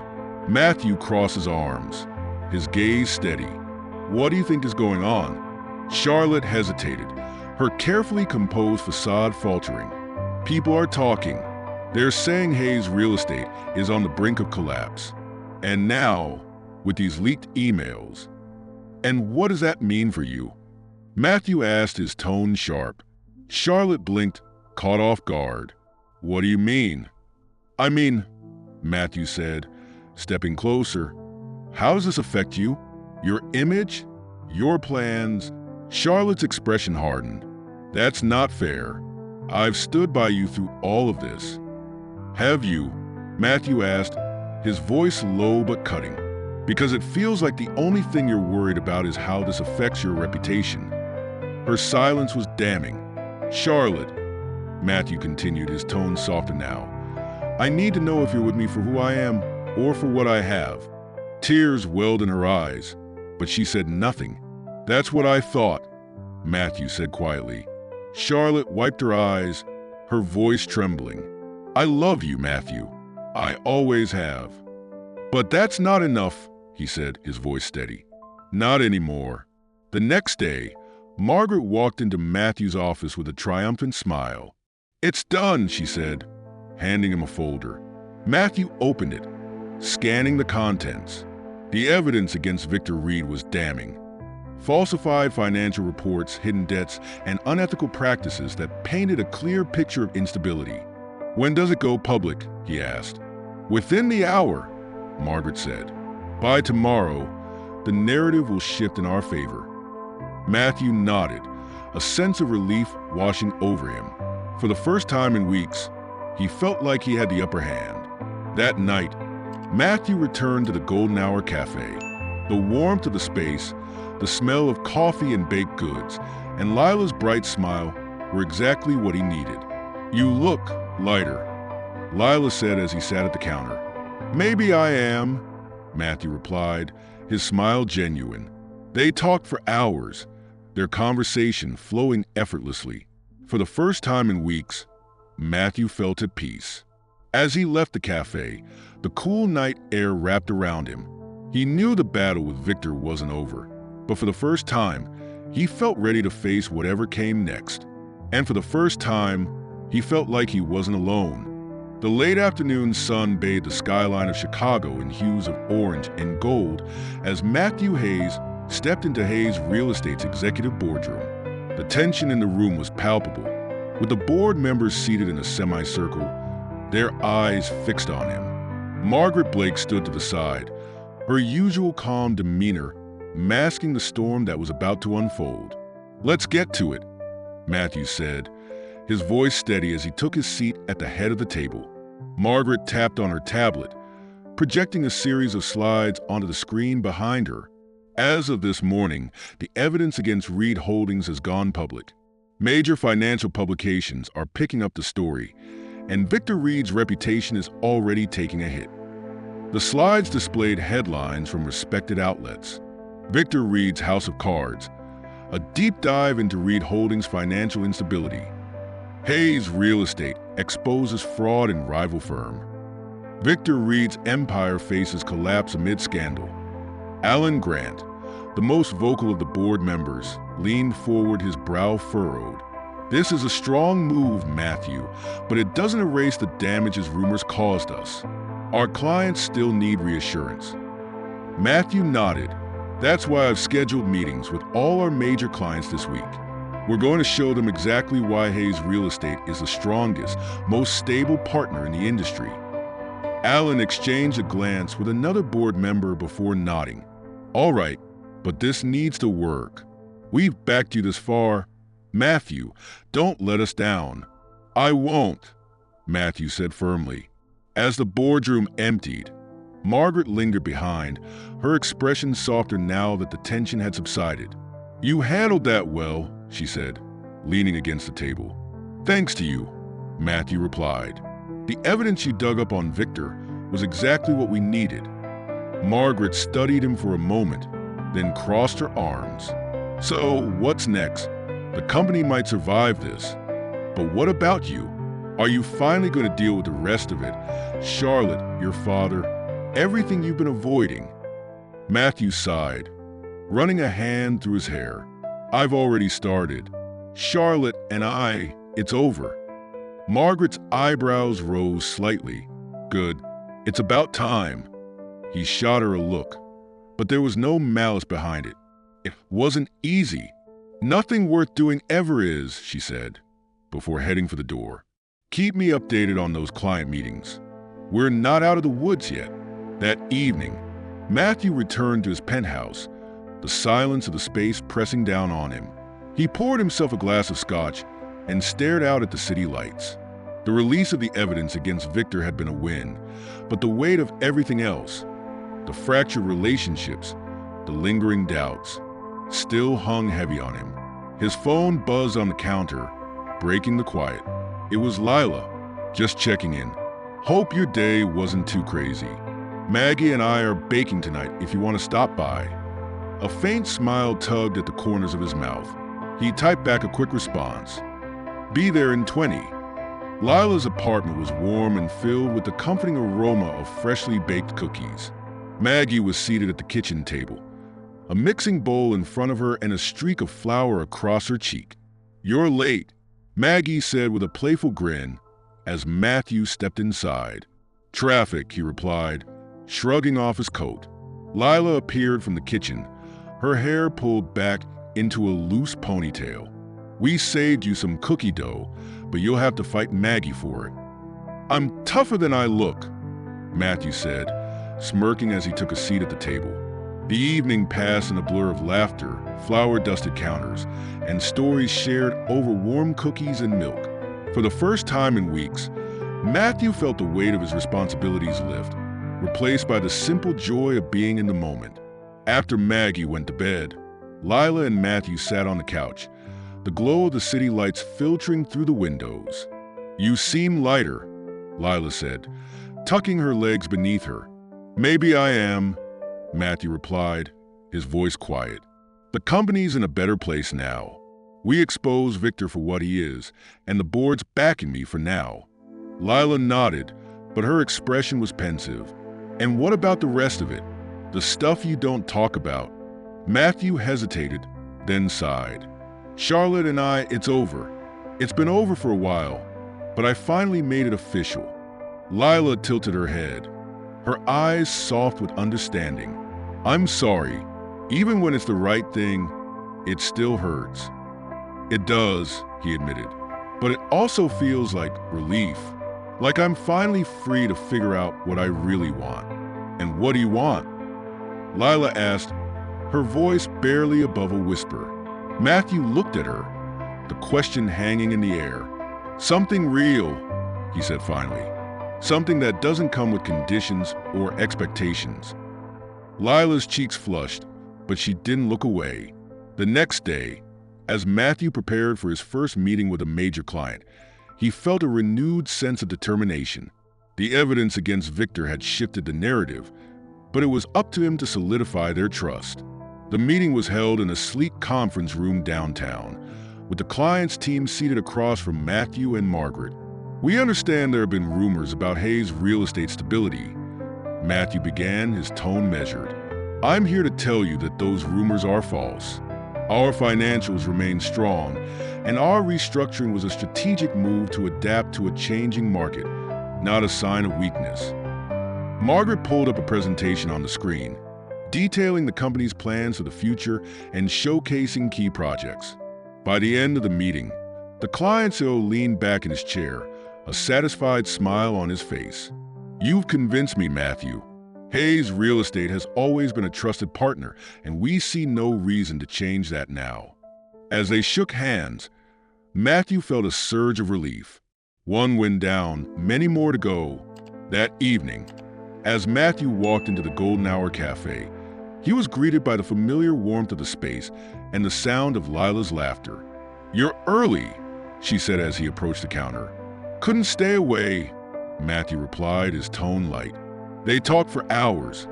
Matthew crossed his arms, his gaze steady. "What do you think is going on?" Charlotte hesitated, her carefully composed facade faltering. "People are talking. They're saying Hayes' real estate is on the brink of collapse. And now, with these leaked emails. And what does that mean for you?" Matthew asked, his tone sharp. Charlotte blinked, caught off guard. "What do you mean?" "I mean," Matthew said, stepping closer, "how does this affect you? Your image? Your plans?" Charlotte's expression hardened. "That's not fair. I've stood by you through all of this." "Have you?" Matthew asked, his voice low but cutting. "Because it feels like the only thing you're worried about is how this affects your reputation." Her silence was damning. "Charlotte," Matthew continued, his tone softer now, "I need to know if you're with me for who I am or for what I have." Tears welled in her eyes, but she said nothing. "That's what I thought," Matthew said quietly. Charlotte wiped her eyes, her voice trembling. "I love you, Matthew. I always have." "But that's not enough," he said, his voice steady. "Not anymore." The next day, Margaret walked into Matthew's office with a triumphant smile. "It's done," she said, handing him a folder. Matthew opened it, scanning the contents. The evidence against Victor Reed was damning. Falsified financial reports, hidden debts, and unethical practices that painted a clear picture of instability. "When does it go public?" he asked. "Within the hour," Margaret said. "By tomorrow, the narrative will shift in our favor." Matthew nodded, a sense of relief washing over him. For the first time in weeks, he felt like he had the upper hand. That night, Matthew returned to the Golden Hour Cafe. The warmth of the space, the smell of coffee and baked goods, and Lila's bright smile were exactly what he needed. "You look lighter," Lila said as he sat at the counter. "Maybe I am," Matthew replied, his smile genuine. They talked for hours, their conversation flowing effortlessly. For the first time in weeks, Matthew felt at peace. As he left the cafe, the cool night air wrapped around him. He knew the battle with Victor wasn't over, but for the first time, he felt ready to face whatever came next. And for the first time, he felt like he wasn't alone. The late afternoon sun bathed the skyline of Chicago in hues of orange and gold as Matthew Hayes stepped into Hayes Real Estate's executive boardroom. The tension in the room was palpable, with the board members seated in a semicircle, their eyes fixed on him. Margaret Blake stood to the side, her usual calm demeanor masking the storm that was about to unfold. "Let's get to it," Matthew said, his voice steady as he took his seat at the head of the table. Margaret tapped on her tablet, projecting a series of slides onto the screen behind her. As of this morning, the evidence against Reed Holdings has gone public. Major financial publications are picking up the story, and Victor Reed's reputation is already taking a hit. The slides displayed headlines from respected outlets. Victor Reed's House of Cards, a deep dive into Reed Holdings' financial instability. Hayes Real Estate exposes fraud in rival firm. Victor Reed's empire faces collapse amid scandal. Alan Grant, the most vocal of the board members, leaned forward, his brow furrowed. "This is a strong move, Matthew, but it doesn't erase the damage his rumors caused us. Our clients still need reassurance." Matthew nodded. "That's why I've scheduled meetings with all our major clients this week. We're going to show them exactly why Hayes Real Estate is the strongest, most stable partner in the industry." Alan exchanged a glance with another board member before nodding. "All right, but this needs to work. We've backed you this far. Matthew, don't let us down." "I won't," Matthew said firmly. As the boardroom emptied, Margaret lingered behind, her expression softer now that the tension had subsided. "You handled that well," she said, leaning against the table. "Thanks to you," Matthew replied. "The evidence you dug up on Victor was exactly what we needed." Margaret studied him for a moment, then crossed her arms. "So, what's next? The company might survive this. But what about you? Are you finally going to deal with the rest of it? Charlotte, your father, everything you've been avoiding?" Matthew sighed, running a hand through his hair. "I've already started. Charlotte and I, it's over." Margaret's eyebrows rose slightly. "Good. It's about time." He shot her a look, but there was no malice behind it. "It wasn't easy. Nothing worth doing ever is," she said, before heading for the door. "Keep me updated on those client meetings. We're not out of the woods yet." That evening, Matthew returned to his penthouse, the silence of the space pressing down on him. He poured himself a glass of scotch and stared out at the city lights. The release of the evidence against Victor had been a win, but the weight of everything else, the fractured relationships, the lingering doubts, still hung heavy on him. His phone buzzed on the counter, breaking the quiet. It was Lila, just checking in. "Hope your day wasn't too crazy. Maggie and I are baking tonight if you want to stop by." A faint smile tugged at the corners of his mouth. He typed back a quick response. "Be there in 20. Lila's apartment was warm and filled with the comforting aroma of freshly baked cookies. Maggie was seated at the kitchen table, a mixing bowl in front of her and a streak of flour across her cheek. "You're late," Maggie said with a playful grin as Matthew stepped inside. "Traffic," he replied, shrugging off his coat. Lila appeared from the kitchen, her hair pulled back into a loose ponytail. "We saved you some cookie dough, but you'll have to fight Maggie for it." "I'm tougher than I look," Matthew said, smirking as he took a seat at the table. The evening passed in a blur of laughter, flour-dusted counters, and stories shared over warm cookies and milk. For the first time in weeks, Matthew felt the weight of his responsibilities lift, replaced by the simple joy of being in the moment. After Maggie went to bed, Lila and Matthew sat on the couch, the glow of the city lights filtering through the windows. "You seem lighter," Lila said, tucking her legs beneath her. "Maybe I am," Matthew replied, his voice quiet. "The company's in a better place now. We expose Victor for what he is, and the board's backing me for now." Lila nodded, but her expression was pensive. "And what about the rest of it? The stuff you don't talk about?" Matthew hesitated, then sighed. "Charlotte and I, it's over. It's been over for a while, but I finally made it official." Lila tilted her head, her eyes soft with understanding. "I'm sorry. Even when it's the right thing, it still hurts." "It does," he admitted, "but it also feels like relief. Like I'm finally free to figure out what I really want." "And what do you want?" Lila asked, her voice barely above a whisper. Matthew looked at her, the question hanging in the air. "Something real," he said finally. "Something that doesn't come with conditions or expectations." Lila's cheeks flushed, but she didn't look away. The next day, as Matthew prepared for his first meeting with a major client, he felt a renewed sense of determination. The evidence against Victor had shifted the narrative, but it was up to him to solidify their trust. The meeting was held in a sleek conference room downtown, with the client's team seated across from Matthew and Margaret. "We understand there have been rumors about Hayes' real estate stability," Matthew began, his tone measured. "I'm here to tell you that those rumors are false. Our financials remain strong, and our restructuring was a strategic move to adapt to a changing market, not a sign of weakness." Margaret pulled up a presentation on the screen, detailing the company's plans for the future and showcasing key projects. By the end of the meeting, the client CEO leaned back in his chair, a satisfied smile on his face. "You've convinced me, Matthew. Hayes Real Estate has always been a trusted partner, and we see no reason to change that now." As they shook hands, Matthew felt a surge of relief. One went down, many more to go. That evening, as Matthew walked into the Golden Hour Cafe, he was greeted by the familiar warmth of the space and the sound of Lila's laughter. "You're early," she said as he approached the counter. "Couldn't stay away," Matthew replied, his tone light. They talked for hours,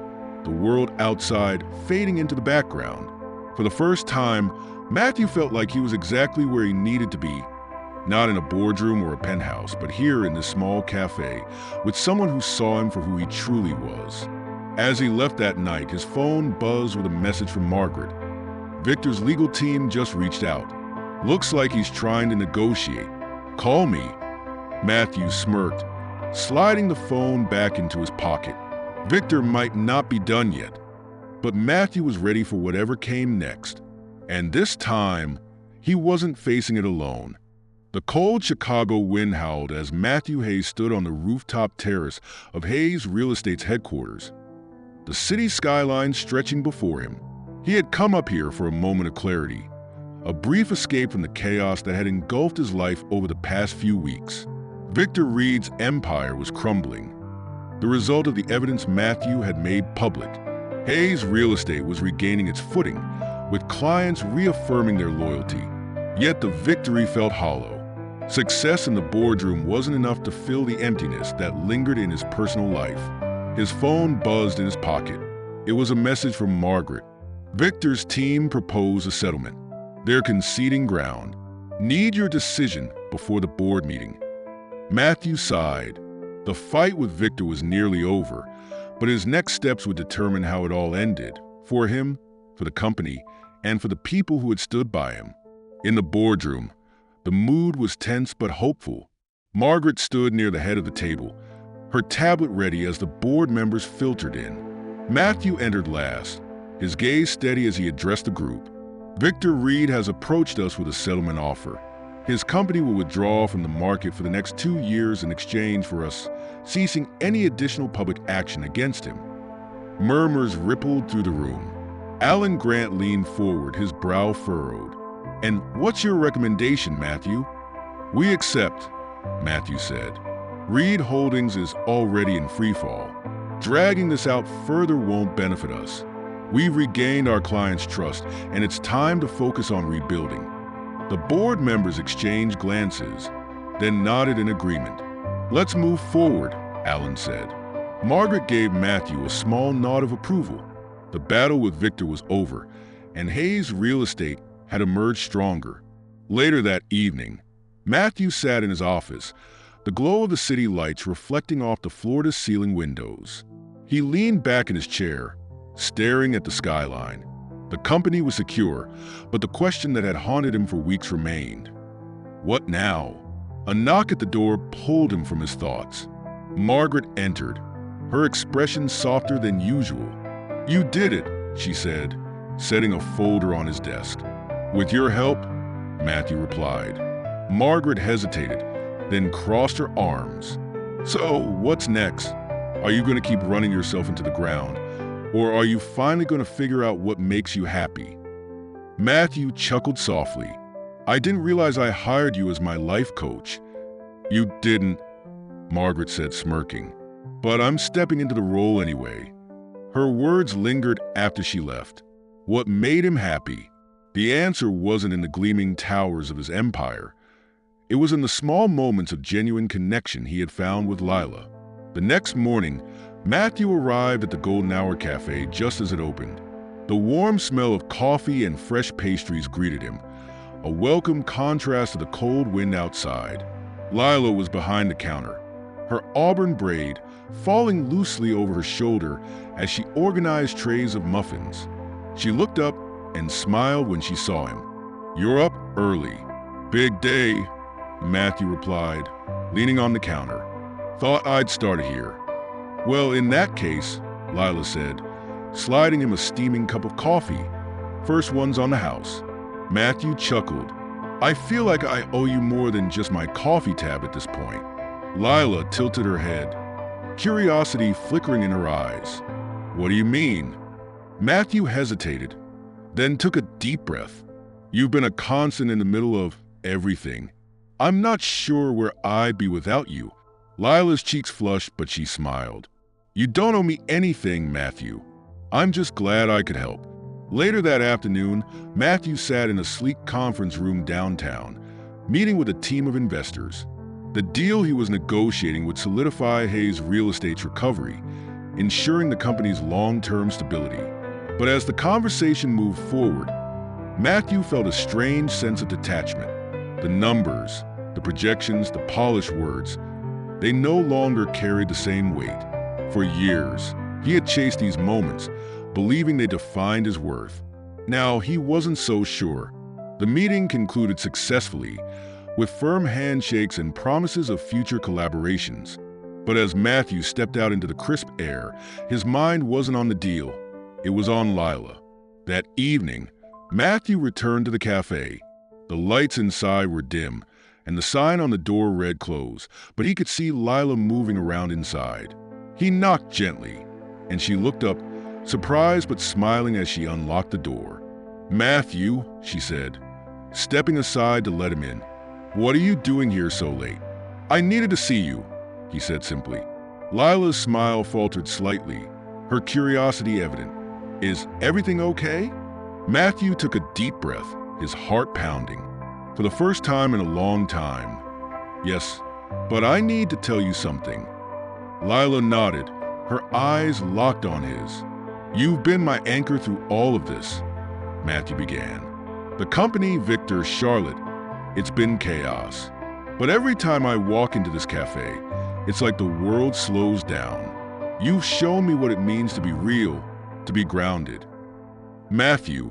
the world outside fading into the background. For the first time, Matthew felt like he was exactly where he needed to be, not in a boardroom or a penthouse, but here in this small cafe with someone who saw him for who he truly was. As he left that night, his phone buzzed with a message from Margaret. "Victor's legal team just reached out. Looks like he's trying to negotiate. Call me." Matthew smirked, sliding the phone back into his pocket. Victor might not be done yet, but Matthew was ready for whatever came next. And this time, he wasn't facing it alone. The cold Chicago wind howled as Matthew Hayes stood on the rooftop terrace of Hayes Real Estate's headquarters, the city skyline stretching before him. He had come up here for a moment of clarity, a brief escape from the chaos that had engulfed his life over the past few weeks. Victor Reed's empire was crumbling, the result of the evidence Matthew had made public. Hayes Real Estate was regaining its footing, with clients reaffirming their loyalty. Yet the victory felt hollow. Success in the boardroom wasn't enough to fill the emptiness that lingered in his personal life. His phone buzzed in his pocket. It was a message from Margaret. Victor's team proposed a settlement. They're conceding ground. Need your decision before the board meeting. Matthew sighed. The fight with Victor was nearly over, but his next steps would determine how it all ended. For him, for the company, and for the people who had stood by him. In the boardroom, the mood was tense but hopeful. Margaret stood near the head of the table, her tablet ready as the board members filtered in. Matthew entered last, his gaze steady as he addressed the group. Victor Reed has approached us with a settlement offer. His company will withdraw from the market for the next 2 years in exchange for us ceasing any additional public action against him. Murmurs rippled through the room. Alan Grant leaned forward, his brow furrowed. "And what's your recommendation, Matthew?" "We accept," Matthew said. "Reed Holdings is already in freefall. Dragging this out further won't benefit us. We've regained our clients' trust, and it's time to focus on rebuilding." The board members exchanged glances, then nodded in agreement. "Let's move forward," Alan said. Margaret gave Matthew a small nod of approval. The battle with Victor was over, and Hayes Real Estate had emerged stronger. Later that evening, Matthew sat in his office, the glow of the city lights reflecting off the floor-to-ceiling windows. He leaned back in his chair, staring at the skyline. The company was secure, but the question that had haunted him for weeks remained. What now? A knock at the door pulled him from his thoughts. Margaret entered, her expression softer than usual. "You did it," she said, setting a folder on his desk. "With your help," Matthew replied. Margaret hesitated, then crossed her arms. "So, what's next? Are you going to keep running yourself into the ground? Or are you finally going to figure out what makes you happy?" Matthew chuckled softly. "I didn't realize I hired you as my life coach." "You didn't," Margaret said, smirking. "But I'm stepping into the role anyway." Her words lingered after she left. What made him happy? The answer wasn't in the gleaming towers of his empire. It was in the small moments of genuine connection he had found with Lila. The next morning, Matthew arrived at the Golden Hour Cafe just as it opened. The warm smell of coffee and fresh pastries greeted him, a welcome contrast to the cold wind outside. Lila was behind the counter, her auburn braid falling loosely over her shoulder as she organized trays of muffins. She looked up and smiled when she saw him. "You're up early." "Big day," Matthew replied, leaning on the counter. "Thought I'd start here." "Well, in that case," Lila said, sliding him a steaming cup of coffee. "First one's on the house." Matthew chuckled. "I feel like I owe you more than just my coffee tab at this point." Lila tilted her head, curiosity flickering in her eyes. "What do you mean?" Matthew hesitated, then took a deep breath. "You've been a constant in the middle of everything. I'm not sure where I'd be without you." Lila's cheeks flushed, but she smiled. "You don't owe me anything, Matthew. I'm just glad I could help." Later that afternoon, Matthew sat in a sleek conference room downtown, meeting with a team of investors. The deal he was negotiating would solidify Hayes Real Estate's recovery, ensuring the company's long-term stability. But as the conversation moved forward, Matthew felt a strange sense of detachment. The numbers, the projections, the polished words, they no longer carried the same weight. For years, he had chased these moments, believing they defined his worth. Now, he wasn't so sure. The meeting concluded successfully, with firm handshakes and promises of future collaborations. But as Matthew stepped out into the crisp air, his mind wasn't on the deal. It was on Lila. That evening, Matthew returned to the cafe. The lights inside were dim, and the sign on the door read close, but he could see Lila moving around inside. He knocked gently, and she looked up, surprised but smiling as she unlocked the door. "Matthew," she said, stepping aside to let him in. "What are you doing here so late?" "I needed to see you," he said simply. Lila's smile faltered slightly, her curiosity evident. "Is everything okay?" Matthew took a deep breath, his heart pounding. "For the first time in a long time. Yes, but I need to tell you something." Lila nodded, her eyes locked on his. "You've been my anchor through all of this," Matthew began. "The company, Victor, Charlotte, it's been chaos. But every time I walk into this cafe, it's like the world slows down. You've shown me what it means to be real, to be grounded." Matthew,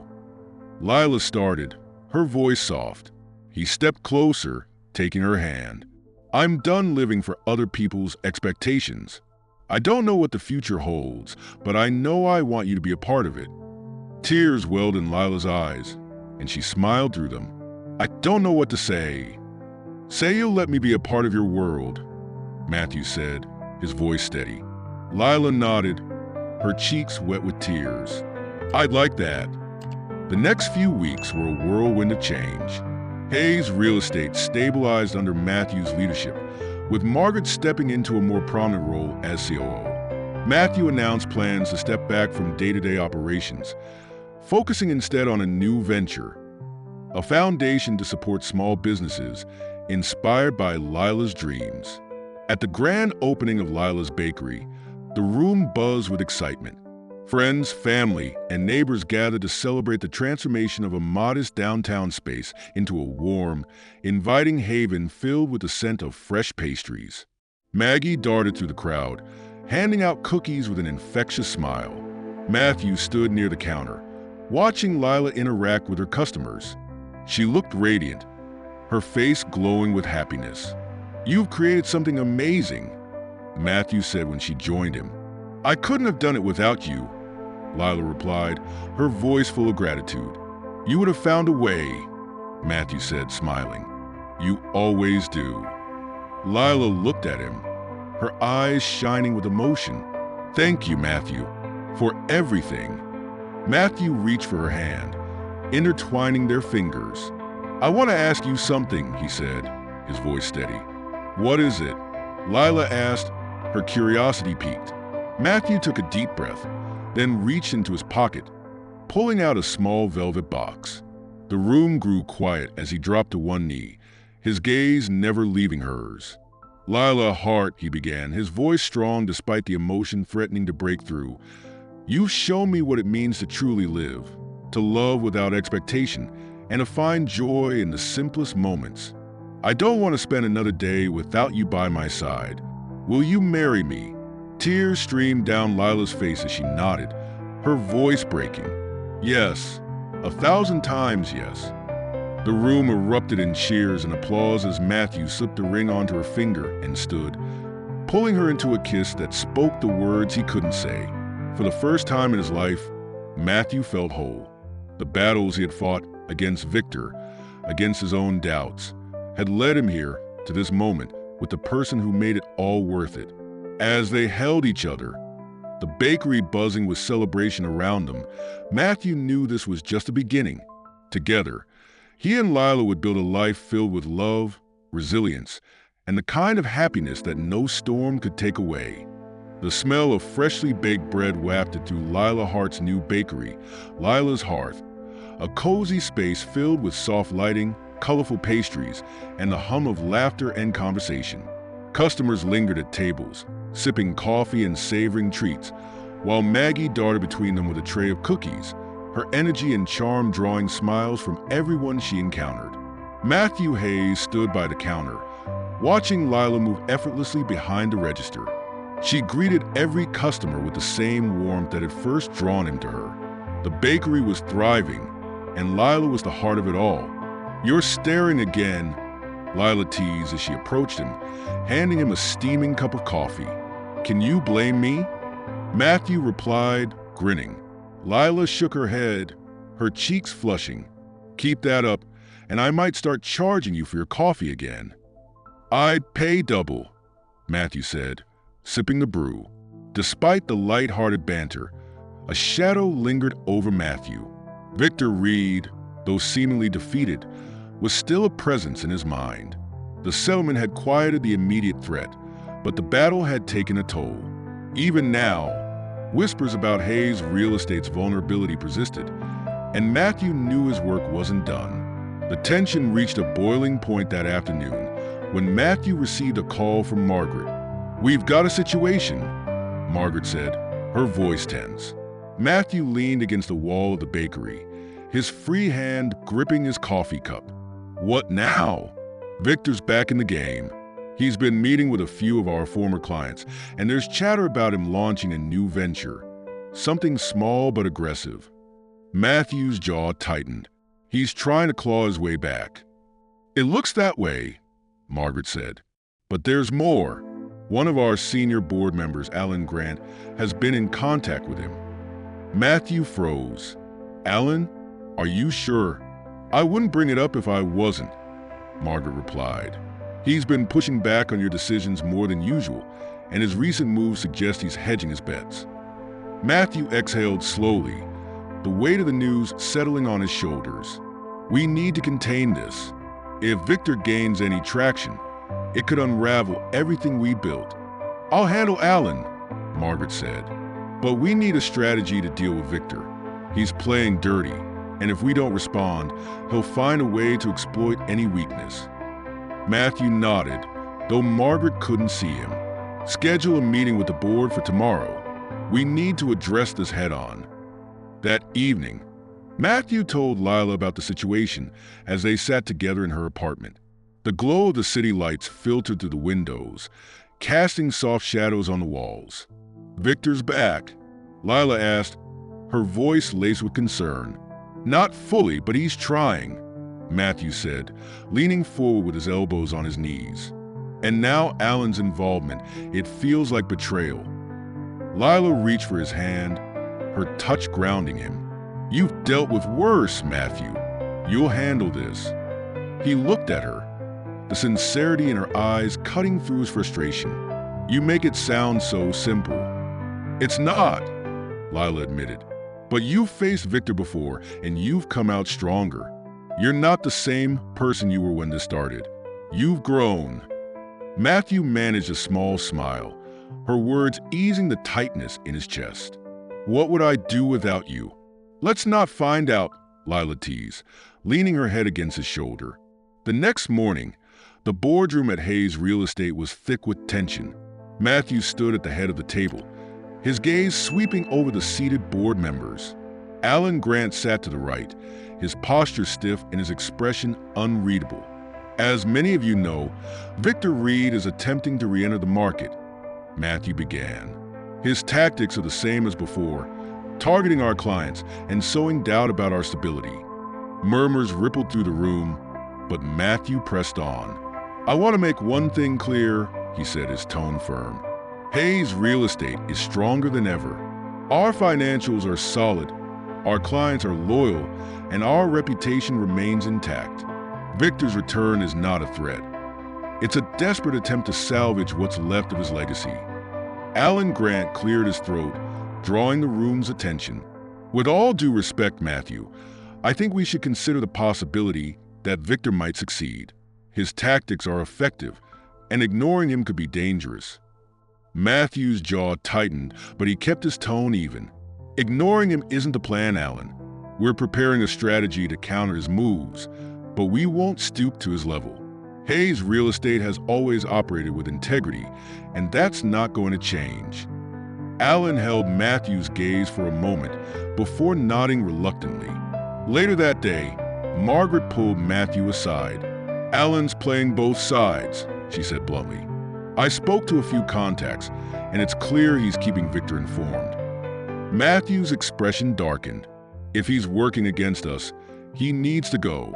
Lila started, her voice soft. He stepped closer, taking her hand. I'm done living for other people's expectations. I don't know what the future holds, but I know I want you to be a part of it. Tears welled in Lila's eyes, and she smiled through them. I don't know what to say. Say you'll let me be a part of your world, Matthew said, his voice steady. Lila nodded, her cheeks wet with tears. I'd like that. The next few weeks were a whirlwind of change. Hayes Real Estate stabilized under Matthew's leadership, with Margaret stepping into a more prominent role as COO. Matthew announced plans to step back from day-to-day operations, focusing instead on a new venture, a foundation to support small businesses inspired by Lila's dreams. At the grand opening of Lila's Bakery, the room buzzed with excitement. Friends, family, and neighbors gathered to celebrate the transformation of a modest downtown space into a warm, inviting haven filled with the scent of fresh pastries. Maggie darted through the crowd, handing out cookies with an infectious smile. Matthew stood near the counter, watching Lila interact with her customers. She looked radiant, her face glowing with happiness. You've created something amazing, Matthew said when she joined him. I couldn't have done it without you, Lila replied, her voice full of gratitude. You would have found a way, Matthew said, smiling. You always do. Lila looked at him, her eyes shining with emotion. Thank you, Matthew, for everything. Matthew reached for her hand, intertwining their fingers. I want to ask you something, he said, his voice steady. What is it? Lila asked, her curiosity piqued. Matthew took a deep breath, then reached into his pocket, pulling out a small velvet box. The room grew quiet as he dropped to one knee, his gaze never leaving hers. Lila, heart, he began, his voice strong despite the emotion threatening to break through. You've shown me what it means to truly live, to love without expectation, and to find joy in the simplest moments. I don't want to spend another day without you by my side. Will you marry me? Tears streamed down Lila's face as she nodded, her voice breaking. Yes, 1,000 times yes. The room erupted in cheers and applause as Matthew slipped the ring onto her finger and stood, pulling her into a kiss that spoke the words he couldn't say. For the first time in his life, Matthew felt whole. The battles he had fought against Victor, against his own doubts, had led him here to this moment with the person who made it all worth it. As they held each other, the bakery buzzing with celebration around them, Matthew knew this was just the beginning. Together, he and Lila would build a life filled with love, resilience, and the kind of happiness that no storm could take away. The smell of freshly baked bread wafted through Lila Hart's new bakery, Lila's Hearth, a cozy space filled with soft lighting, colorful pastries, and the hum of laughter and conversation. Customers lingered at tables, sipping coffee and savoring treats, while Maggie darted between them with a tray of cookies, her energy and charm drawing smiles from everyone she encountered. Matthew Hayes stood by the counter, watching Lila move effortlessly behind the register. She greeted every customer with the same warmth that had first drawn him to her. The bakery was thriving, and Lila was the heart of it all. You're staring again, Lila teased as she approached him, handing him a steaming cup of coffee. Can you blame me? Matthew replied, grinning. Lila shook her head, her cheeks flushing. Keep that up, and I might start charging you for your coffee again. I'd pay double, Matthew said, sipping the brew. Despite the light-hearted banter, a shadow lingered over Matthew. Victor Reed, though seemingly defeated, was still a presence in his mind. The settlement had quieted the immediate threat, but the battle had taken a toll. Even now, whispers about Hayes Real Estate's vulnerability persisted, and Matthew knew his work wasn't done. The tension reached a boiling point that afternoon when Matthew received a call from Margaret. We've got a situation, Margaret said, her voice tense. Matthew leaned against the wall of the bakery, his free hand gripping his coffee cup. What now? Victor's back in the game. He's been meeting with a few of our former clients, and there's chatter about him launching a new venture. Something small but aggressive. Matthew's jaw tightened. He's trying to claw his way back. "It looks that way," Margaret said. "But there's more. One of our senior board members, Alan Grant, has been in contact with him." Matthew froze. "Alan? Are you sure?" "I wouldn't bring it up if I wasn't," Margaret replied. "He's been pushing back on your decisions more than usual, and his recent moves suggest he's hedging his bets." Matthew exhaled slowly, the weight of the news settling on his shoulders. "We need to contain this. If Victor gains any traction, it could unravel everything we built." "I'll handle Alan," Margaret said. "But we need a strategy to deal with Victor. He's playing dirty, and if we don't respond, he'll find a way to exploit any weakness." Matthew nodded, though Margaret couldn't see him. "Schedule a meeting with the board for tomorrow. We need to address this head-on." That evening, Matthew told Lila about the situation as they sat together in her apartment. The glow of the city lights filtered through the windows, casting soft shadows on the walls. "Victor's back?" Lila asked, her voice laced with concern. "Not fully, but he's trying," Matthew said, leaning forward with his elbows on his knees. "And now Alan's involvement, it feels like betrayal." Lila reached for his hand, her touch grounding him. "You've dealt with worse, Matthew. You'll handle this." He looked at her, the sincerity in her eyes cutting through his frustration. "You make it sound so simple." "It's not," Lila admitted. "But you've faced Victor before, and you've come out stronger. You're not the same person you were when this started. You've grown." Matthew managed a small smile, her words easing the tightness in his chest. "What would I do without you?" "Let's not find out," Lila teased, leaning her head against his shoulder. The next morning, the boardroom at Hayes Real Estate was thick with tension. Matthew stood at the head of the table, his gaze sweeping over the seated board members. Alan Grant sat to the right, his posture stiff and his expression unreadable. "As many of you know, Victor Reed is attempting to re-enter the market," Matthew began. "His tactics are the same as before, targeting our clients and sowing doubt about our stability." Murmurs rippled through the room, but Matthew pressed on. "I want to make one thing clear," he said, his tone firm. "Hayes Real Estate is stronger than ever. Our financials are solid, our clients are loyal, and our reputation remains intact. Victor's return is not a threat. It's a desperate attempt to salvage what's left of his legacy." Alan Grant cleared his throat, drawing the room's attention. "With all due respect, Matthew, I think we should consider the possibility that Victor might succeed. His tactics are effective, and ignoring him could be dangerous." Matthew's jaw tightened, but he kept his tone even. "Ignoring him isn't the plan, Alan. We're preparing a strategy to counter his moves, but we won't stoop to his level. Hayes Real Estate has always operated with integrity, and that's not going to change." Alan held Matthew's gaze for a moment before nodding reluctantly. Later that day, Margaret pulled Matthew aside. "Alan's playing both sides," she said bluntly. "I spoke to a few contacts, and it's clear he's keeping Victor informed." Matthew's expression darkened. "If he's working against us, he needs to go."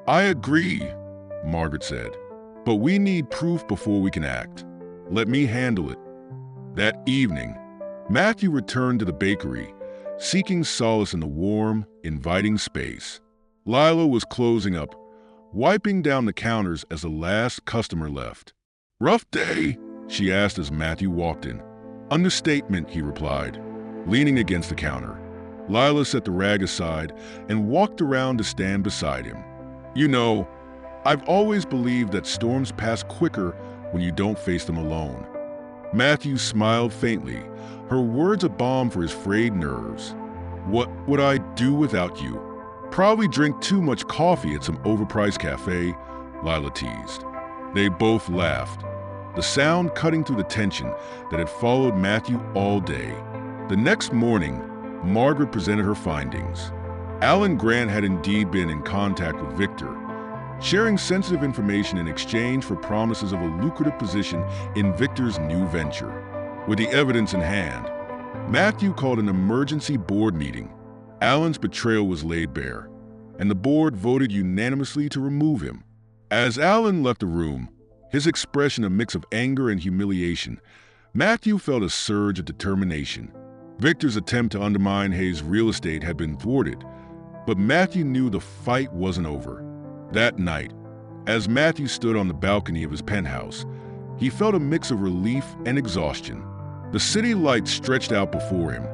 "I agree," Margaret said, "but we need proof before we can act. Let me handle it." That evening, Matthew returned to the bakery, seeking solace in the warm, inviting space. Lila was closing up, wiping down the counters as the last customer left. "Rough day?" she asked as Matthew walked in. "Understatement," he replied, leaning against the counter. Lila set the rag aside and walked around to stand beside him. "You know, I've always believed that storms pass quicker when you don't face them alone." Matthew smiled faintly, her words a balm for his frayed nerves. "What would I do without you?" "Probably drink too much coffee at some overpriced cafe," Lila teased. They both laughed, the sound cutting through the tension that had followed Matthew all day. The next morning, Margaret presented her findings. Alan Grant had indeed been in contact with Victor, sharing sensitive information in exchange for promises of a lucrative position in Victor's new venture. With the evidence in hand, Matthew called an emergency board meeting. Alan's betrayal was laid bare, and the board voted unanimously to remove him. As Alan left the room, his expression a mix of anger and humiliation, Matthew felt a surge of determination. Victor's attempt to undermine Hayes' real estate had been thwarted, but Matthew knew the fight wasn't over. That night, as Matthew stood on the balcony of his penthouse, he felt a mix of relief and exhaustion. The city lights stretched out before him,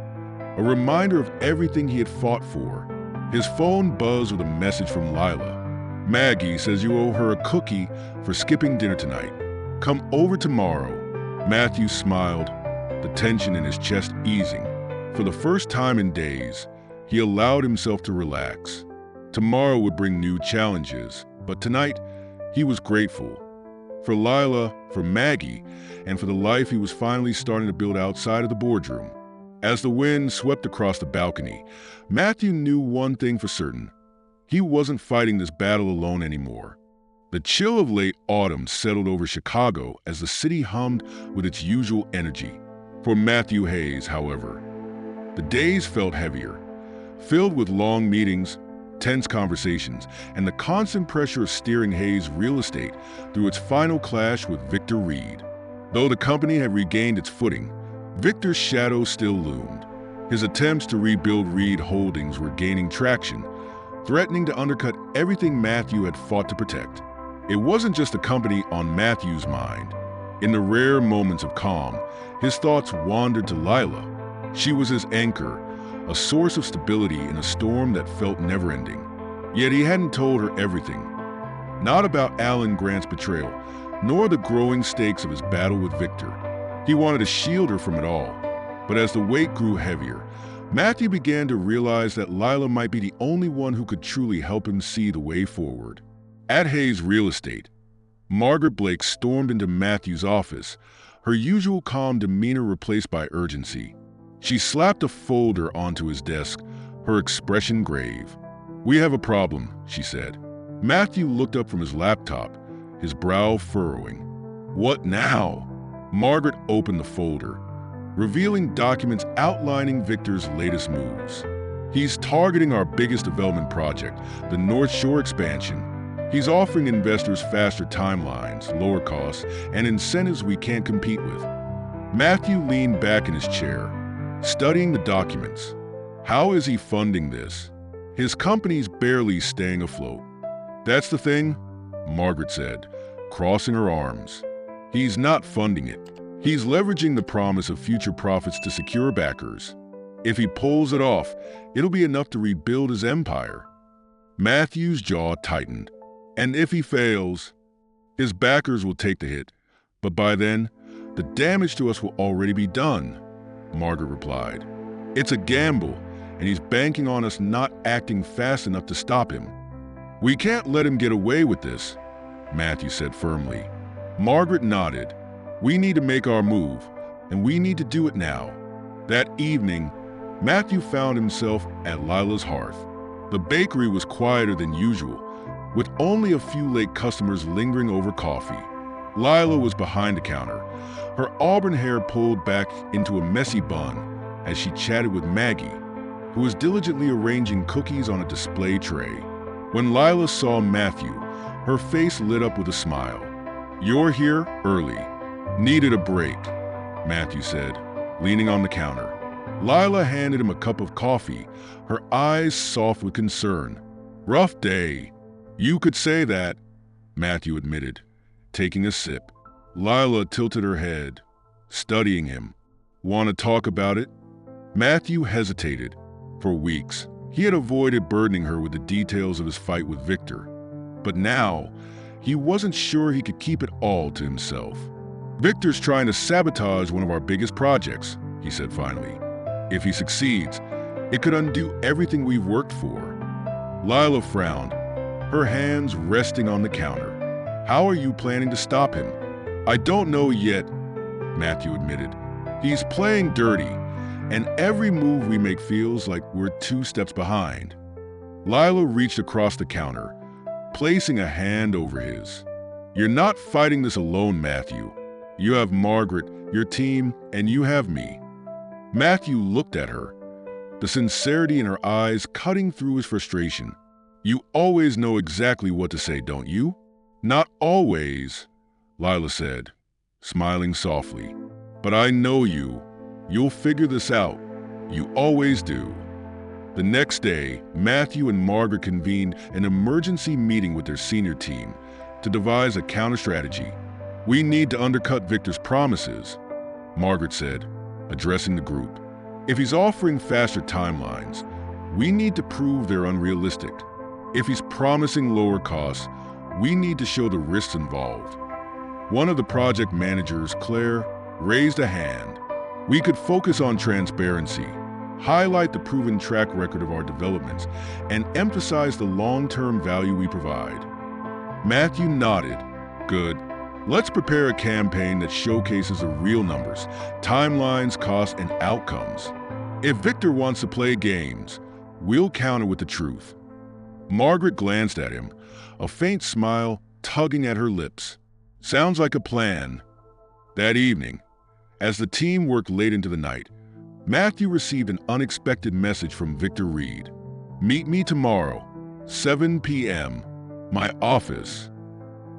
a reminder of everything he had fought for. His phone buzzed with a message from Lila. "Maggie says you owe her a cookie for skipping dinner tonight. Come over tomorrow." Matthew smiled, the tension in his chest easing. For the first time in days, he allowed himself to relax. Tomorrow would bring new challenges, but tonight, he was grateful. For Lila, for Maggie, and for the life he was finally starting to build outside of the boardroom. As the wind swept across the balcony, Matthew knew one thing for certain. He wasn't fighting this battle alone anymore. The chill of late autumn settled over Chicago as the city hummed with its usual energy. For Matthew Hayes, however, the days felt heavier, filled with long meetings, tense conversations, and the constant pressure of steering Hayes' real estate through its final clash with Victor Reed. Though the company had regained its footing, Victor's shadow still loomed. His attempts to rebuild Reed Holdings were gaining traction, threatening to undercut everything Matthew had fought to protect. It wasn't just the company on Matthew's mind. In the rare moments of calm, his thoughts wandered to Lila. She was his anchor, a source of stability in a storm that felt never-ending. Yet he hadn't told her everything. Not about Alan Grant's betrayal, nor the growing stakes of his battle with Victor. He wanted to shield her from it all. But as the weight grew heavier, Matthew began to realize that Lila might be the only one who could truly help him see the way forward. At Hayes Real Estate, Margaret Blake stormed into Matthew's office, her usual calm demeanor replaced by urgency. She slapped a folder onto his desk, her expression grave. "We have a problem," she said. Matthew looked up from his laptop, his brow furrowing. "What now?" Margaret opened the folder, revealing documents outlining Victor's latest moves. "He's targeting our biggest development project, the North Shore expansion. He's offering investors faster timelines, lower costs, and incentives we can't compete with." Matthew leaned back in his chair, studying the documents. How is he funding this? His company's barely staying afloat. "That's the thing," Margaret said, crossing her arms. "He's not funding it. He's leveraging the promise of future profits to secure backers. If he pulls it off, it'll be enough to rebuild his empire." Matthew's jaw tightened. "And if he fails, his backers will take the hit. But by then, the damage to us will already be done," Margaret replied. "It's a gamble, and he's banking on us not acting fast enough to stop him." "We can't let him get away with this," Matthew said firmly. Margaret nodded. "We need to make our move, and we need to do it now." That evening, Matthew found himself at Lila's hearth. The bakery was quieter than usual, with only a few late customers lingering over coffee. Lila was behind the counter, her auburn hair pulled back into a messy bun as she chatted with Maggie, who was diligently arranging cookies on a display tray. When Lila saw Matthew, her face lit up with a smile. "You're here early. Needed a break," Matthew said, leaning on the counter. Lila handed him a cup of coffee, her eyes soft with concern. "Rough day." "You could say that," Matthew admitted, taking a sip. Lila tilted her head, studying him. "Want to talk about it?" Matthew hesitated. For weeks, he had avoided burdening her with the details of his fight with Victor. But now, he wasn't sure he could keep it all to himself. "Victor's trying to sabotage one of our biggest projects," he said finally. "If he succeeds, it could undo everything we've worked for." Lila frowned, her hands resting on the counter. "How are you planning to stop him?" "I don't know yet," Matthew admitted. "He's playing dirty, and every move we make feels like we're 2 steps behind." Lila reached across the counter, placing a hand over his. "You're not fighting this alone, Matthew. You have Margaret, your team, and you have me." Matthew looked at her, the sincerity in her eyes cutting through his frustration. "You always know exactly what to say, don't you?" "Not always," Lila said, smiling softly. "But I know you. You'll figure this out. You always do." The next day, Matthew and Margaret convened an emergency meeting with their senior team to devise a counter-strategy. "We need to undercut Victor's promises," Margaret said, addressing the group. "If he's offering faster timelines, we need to prove they're unrealistic. If he's promising lower costs, we need to show the risks involved." One of the project managers, Claire, raised a hand. "We could focus on transparency, highlight the proven track record of our developments, and emphasize the long-term value we provide." Matthew nodded. "Good. Let's prepare a campaign that showcases the real numbers, timelines, costs, and outcomes. If Victor wants to play games, we'll counter with the truth." Margaret glanced at him, a faint smile tugging at her lips. "Sounds like a plan." That evening, as the team worked late into the night, Matthew received an unexpected message from Victor Reed. "Meet me tomorrow, 7 p.m., my office."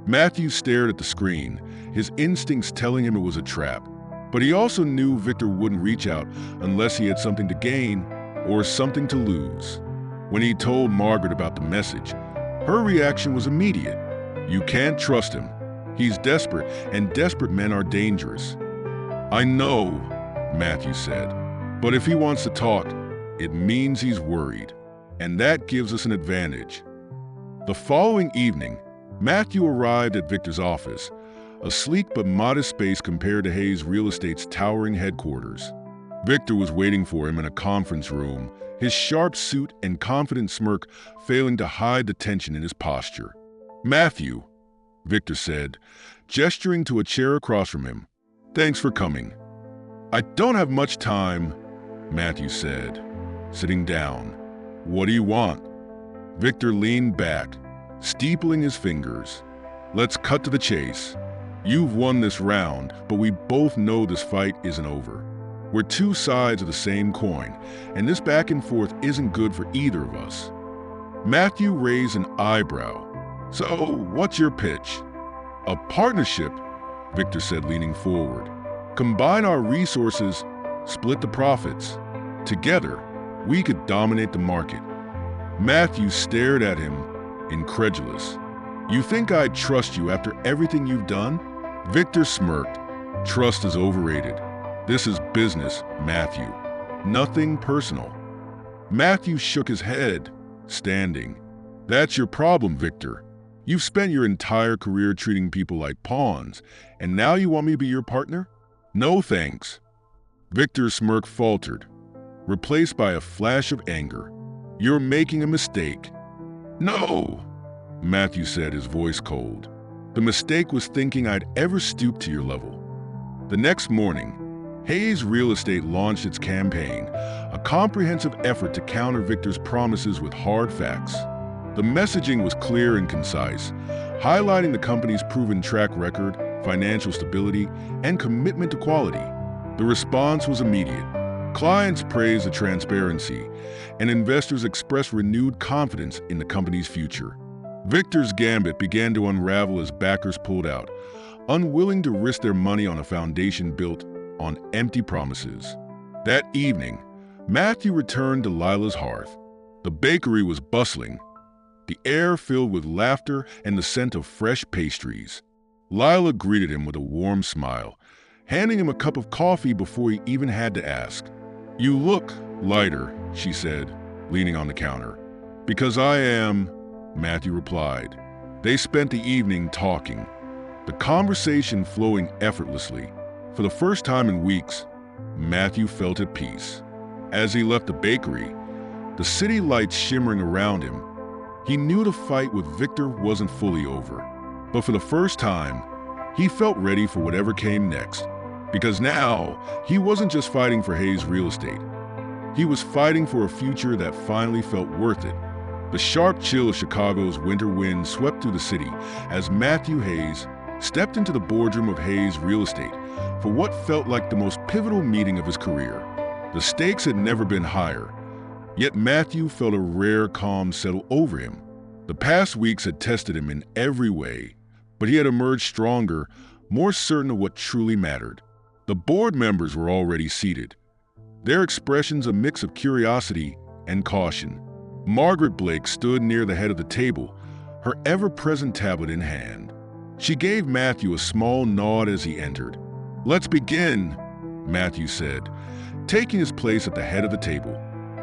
Matthew stared at the screen, his instincts telling him it was a trap. But he also knew Victor wouldn't reach out unless he had something to gain or something to lose. When he told Margaret about the message, her reaction was immediate. "You can't trust him. He's desperate, and desperate men are dangerous." "I know," Matthew said. "But if he wants to talk, it means he's worried. And that gives us an advantage." The following evening, Matthew arrived at Victor's office, a sleek but modest space compared to Hayes Real Estate's towering headquarters. Victor was waiting for him in a conference room, his sharp suit and confident smirk failing to hide the tension in his posture. "Matthew," Victor said, gesturing to a chair across from him. "Thanks for coming." "I don't have much time," Matthew said, sitting down. "What do you want?" Victor leaned back, steepling his fingers. "Let's cut to the chase. You've won this round, but we both know this fight isn't over. We're two sides of the same coin, and this back and forth isn't good for either of us." Matthew raised an eyebrow. "So, what's your pitch?" "A partnership," Victor said, leaning forward. "Combine our resources, split the profits. Together, we could dominate the market." Matthew stared at him, incredulous. "You think I'd trust you after everything you've done?" Victor smirked. "Trust is overrated. This is business, Matthew. Nothing personal." Matthew shook his head, standing. "That's your problem, Victor. You've spent your entire career treating people like pawns, and now you want me to be your partner? No thanks." Victor's smirk faltered, replaced by a flash of anger. "You're making a mistake." "No," Matthew said, his voice cold. "The mistake was thinking I'd ever stoop to your level." The next morning, Hayes Real Estate launched its campaign, a comprehensive effort to counter Victor's promises with hard facts. The messaging was clear and concise, highlighting the company's proven track record, financial stability, and commitment to quality. The response was immediate. Clients praised the transparency, and investors expressed renewed confidence in the company's future. Victor's gambit began to unravel as backers pulled out, unwilling to risk their money on a foundation built on empty promises. That evening, Matthew returned to Lila's hearth. The bakery was bustling, the air filled with laughter and the scent of fresh pastries. Lila greeted him with a warm smile, handing him a cup of coffee before he even had to ask. "You look lighter," she said, leaning on the counter. "Because I am," Matthew replied. They spent the evening talking, the conversation flowing effortlessly. For the first time in weeks, Matthew felt at peace. As he left the bakery, the city lights shimmering around him, he knew the fight with Victor wasn't fully over. But for the first time, he felt ready for whatever came next. Because now, he wasn't just fighting for Hayes Real Estate. He was fighting for a future that finally felt worth it. The sharp chill of Chicago's winter wind swept through the city as Matthew Hayes stepped into the boardroom of Hayes Real Estate for what felt like the most pivotal meeting of his career. The stakes had never been higher, Yet Matthew felt a rare calm settle over him. The past weeks had tested him in every way, but he had emerged stronger, more certain of what truly mattered. The board members were already seated, their expressions a mix of curiosity and caution. Margaret Blake stood near the head of the table, her ever-present tablet in hand. She gave Matthew a small nod as he entered. "Let's begin," Matthew said, taking his place at the head of the table.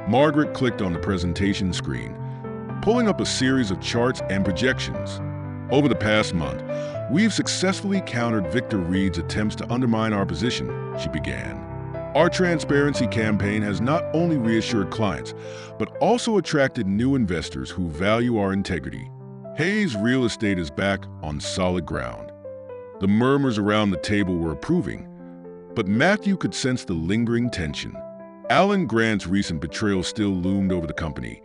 Margaret clicked on the presentation screen, pulling up a series of charts and projections. "Over the past month, we've successfully countered Victor Reed's attempts to undermine our position," she began. "Our transparency campaign has not only reassured clients, but also attracted new investors who value our integrity. Hayes Real Estate is back on solid ground." The murmurs around the table were approving, but Matthew could sense the lingering tension. Alan Grant's recent betrayal still loomed over the company,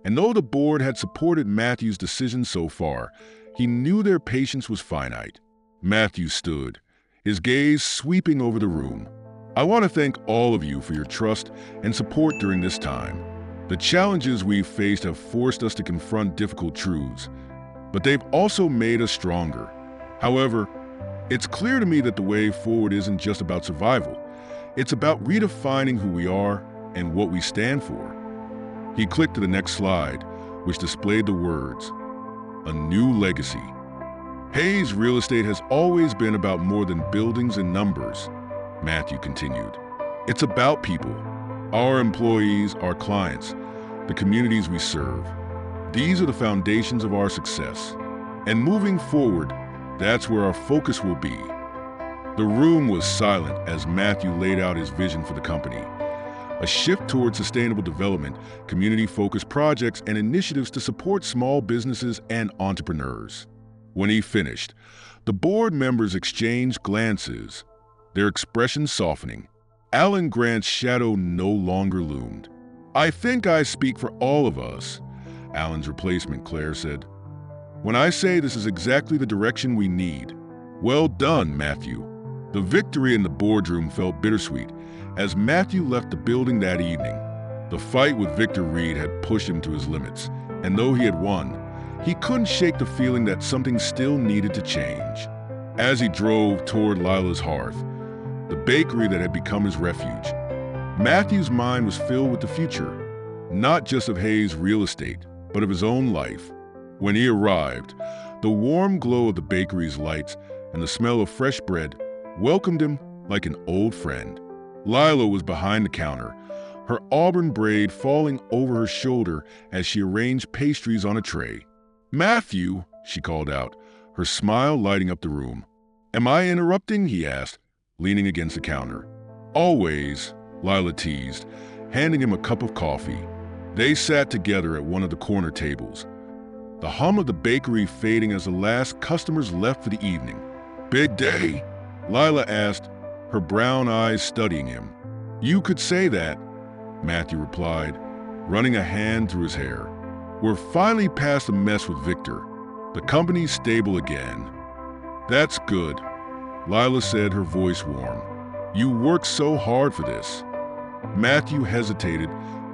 and though the board had supported Matthew's decision so far, he knew their patience was finite. Matthew stood, his gaze sweeping over the room. "I want to thank all of you for your trust and support during this time. The challenges we've faced have forced us to confront difficult truths, but they've also made us stronger. However, it's clear to me that the way forward isn't just about survival. It's about redefining who we are and what we stand for." He clicked to the next slide, which displayed the words, "A New Legacy." "Hayes Real Estate has always been about more than buildings and numbers," Matthew continued. "It's about people, our employees, our clients, the communities we serve. These are the foundations of our success. And moving forward, that's where our focus will be." The room was silent as Matthew laid out his vision for the company. A shift toward sustainable development, community-focused projects, and initiatives to support small businesses and entrepreneurs. When he finished, the board members exchanged glances, their expressions softening. Alan Grant's shadow no longer loomed. "I think I speak for all of us," Alan's replacement, Claire, said, "when I say this is exactly the direction we need." "Well done, Matthew." The victory in the boardroom felt bittersweet as Matthew left the building that evening. The fight with Victor Reed had pushed him to his limits, and though he had won, he couldn't shake the feeling that something still needed to change. As he drove toward Lila's hearth, the bakery that had become his refuge, Matthew's mind was filled with the future, not just of Hayes Real Estate, but of his own life. When he arrived, the warm glow of the bakery's lights and the smell of fresh bread welcomed him like an old friend. Lila was behind the counter, her auburn braid falling over her shoulder as she arranged pastries on a tray. "Matthew," she called out, her smile lighting up the room. "Am I interrupting?" he asked, leaning against the counter. "Always," Lila teased, handing him a cup of coffee. They sat together at one of the corner tables, the hum of the bakery fading as the last customers left for the evening. "Big day?" Lila asked, her brown eyes studying him. "You could say that," Matthew replied, running a hand through his hair. "We're finally past the mess with Victor. The company's stable again." "That's good," Lila said, her voice warm. "You worked so hard for this." Matthew hesitated,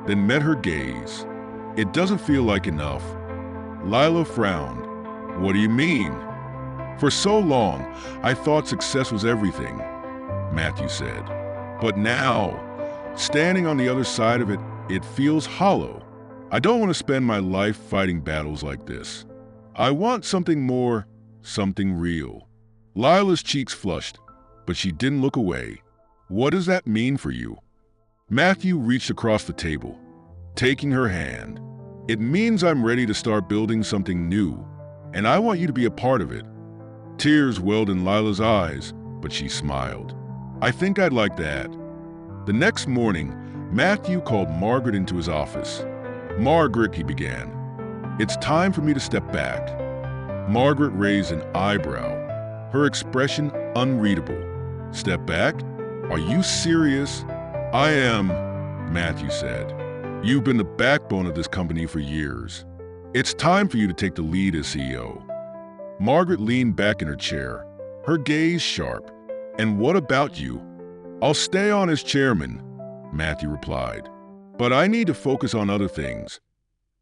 then met her gaze. "It doesn't feel like enough." Lila frowned. "What do you mean?" "For so long, I thought success was everything," Matthew said. "But now, standing on the other side of it, it feels hollow. I don't want to spend my life fighting battles like this. I want something more, something real." Lila's cheeks flushed, but she didn't look away. "What does that mean for you?" Matthew reached across the table, taking her hand. "It means I'm ready to start building something new, and I want you to be a part of it." Tears welled in Lila's eyes, but she smiled. "I think I'd like that." The next morning, Matthew called Margaret into his office. "Margaret," he began, "it's time for me to step back." Margaret raised an eyebrow, her expression unreadable. "Step back? Are you serious?" "I am," Matthew said. "You've been the backbone of this company for years. It's time for you to take the lead as CEO." Margaret leaned back in her chair, her gaze sharp. "And what about you?" "I'll stay on as chairman," Matthew replied. But I need to focus on other things.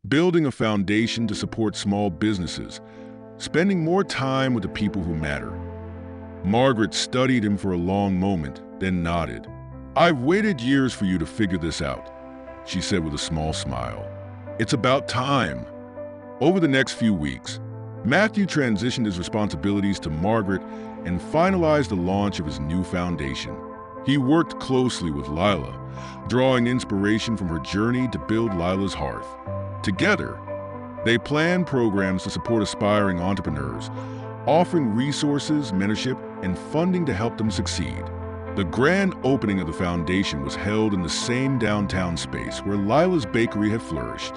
Building a foundation to support small businesses, spending more time with the people who matter. Margaret studied him for a long moment, then nodded. I've waited years for you to figure this out, she said with a small smile. It's about time. Over the next few weeks, Matthew transitioned his responsibilities to Margaret and finalized the launch of his new foundation. He worked closely with Lila, drawing inspiration from her journey to build Lila's Hearth. Together, they planned programs to support aspiring entrepreneurs, offering resources, mentorship, and funding to help them succeed. The grand opening of the foundation was held in the same downtown space where Lila's bakery had flourished.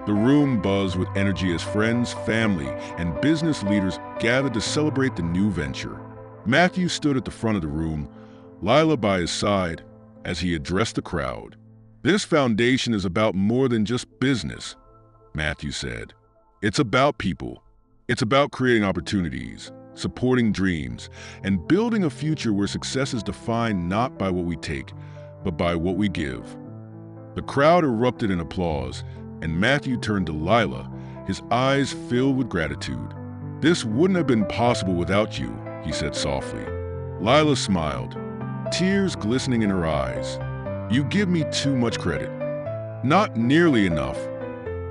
The room buzzed with energy as friends, family, and business leaders gathered to celebrate the new venture. Matthew stood at the front of the room, Lila by his side, as he addressed the crowd. This foundation is about more than just business, Matthew said. It's about people. It's about creating opportunities, supporting dreams, and building a future where success is defined not by what we take, but by what we give. The crowd erupted in applause, and Matthew turned to Lila, his eyes filled with gratitude. This wouldn't have been possible without you, he said softly. Lila smiled, tears glistening in her eyes. You give me too much credit. Not nearly enough,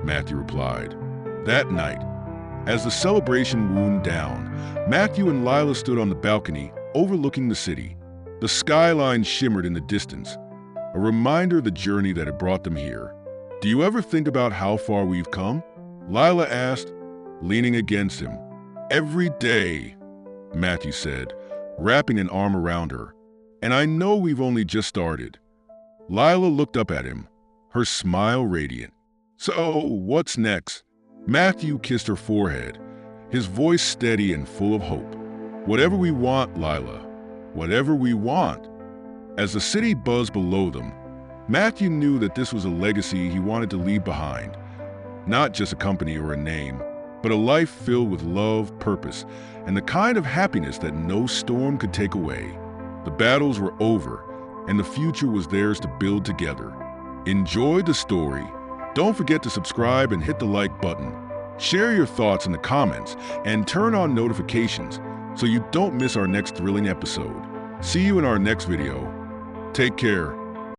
Matthew replied. That night, as the celebration wound down, Matthew and Lila stood on the balcony overlooking the city. The skyline shimmered in the distance, a reminder of the journey that had brought them here. Do you ever think about how far we've come? Lila asked, leaning against him. Every day, Matthew said, wrapping an arm around her. And I know we've only just started. Lila looked up at him, her smile radiant. So, what's next? Matthew kissed her forehead, his voice steady and full of hope. Whatever we want, Lila. Whatever we want. As the city buzzed below them, Matthew knew that this was a legacy he wanted to leave behind. Not just a company or a name, but a life filled with love, purpose, and the kind of happiness that no storm could take away. The battles were over, and the future was theirs to build together. Enjoy the story. Don't forget to subscribe and hit the like button. Share your thoughts in the comments and turn on notifications so you don't miss our next thrilling episode. See you in our next video. Take care.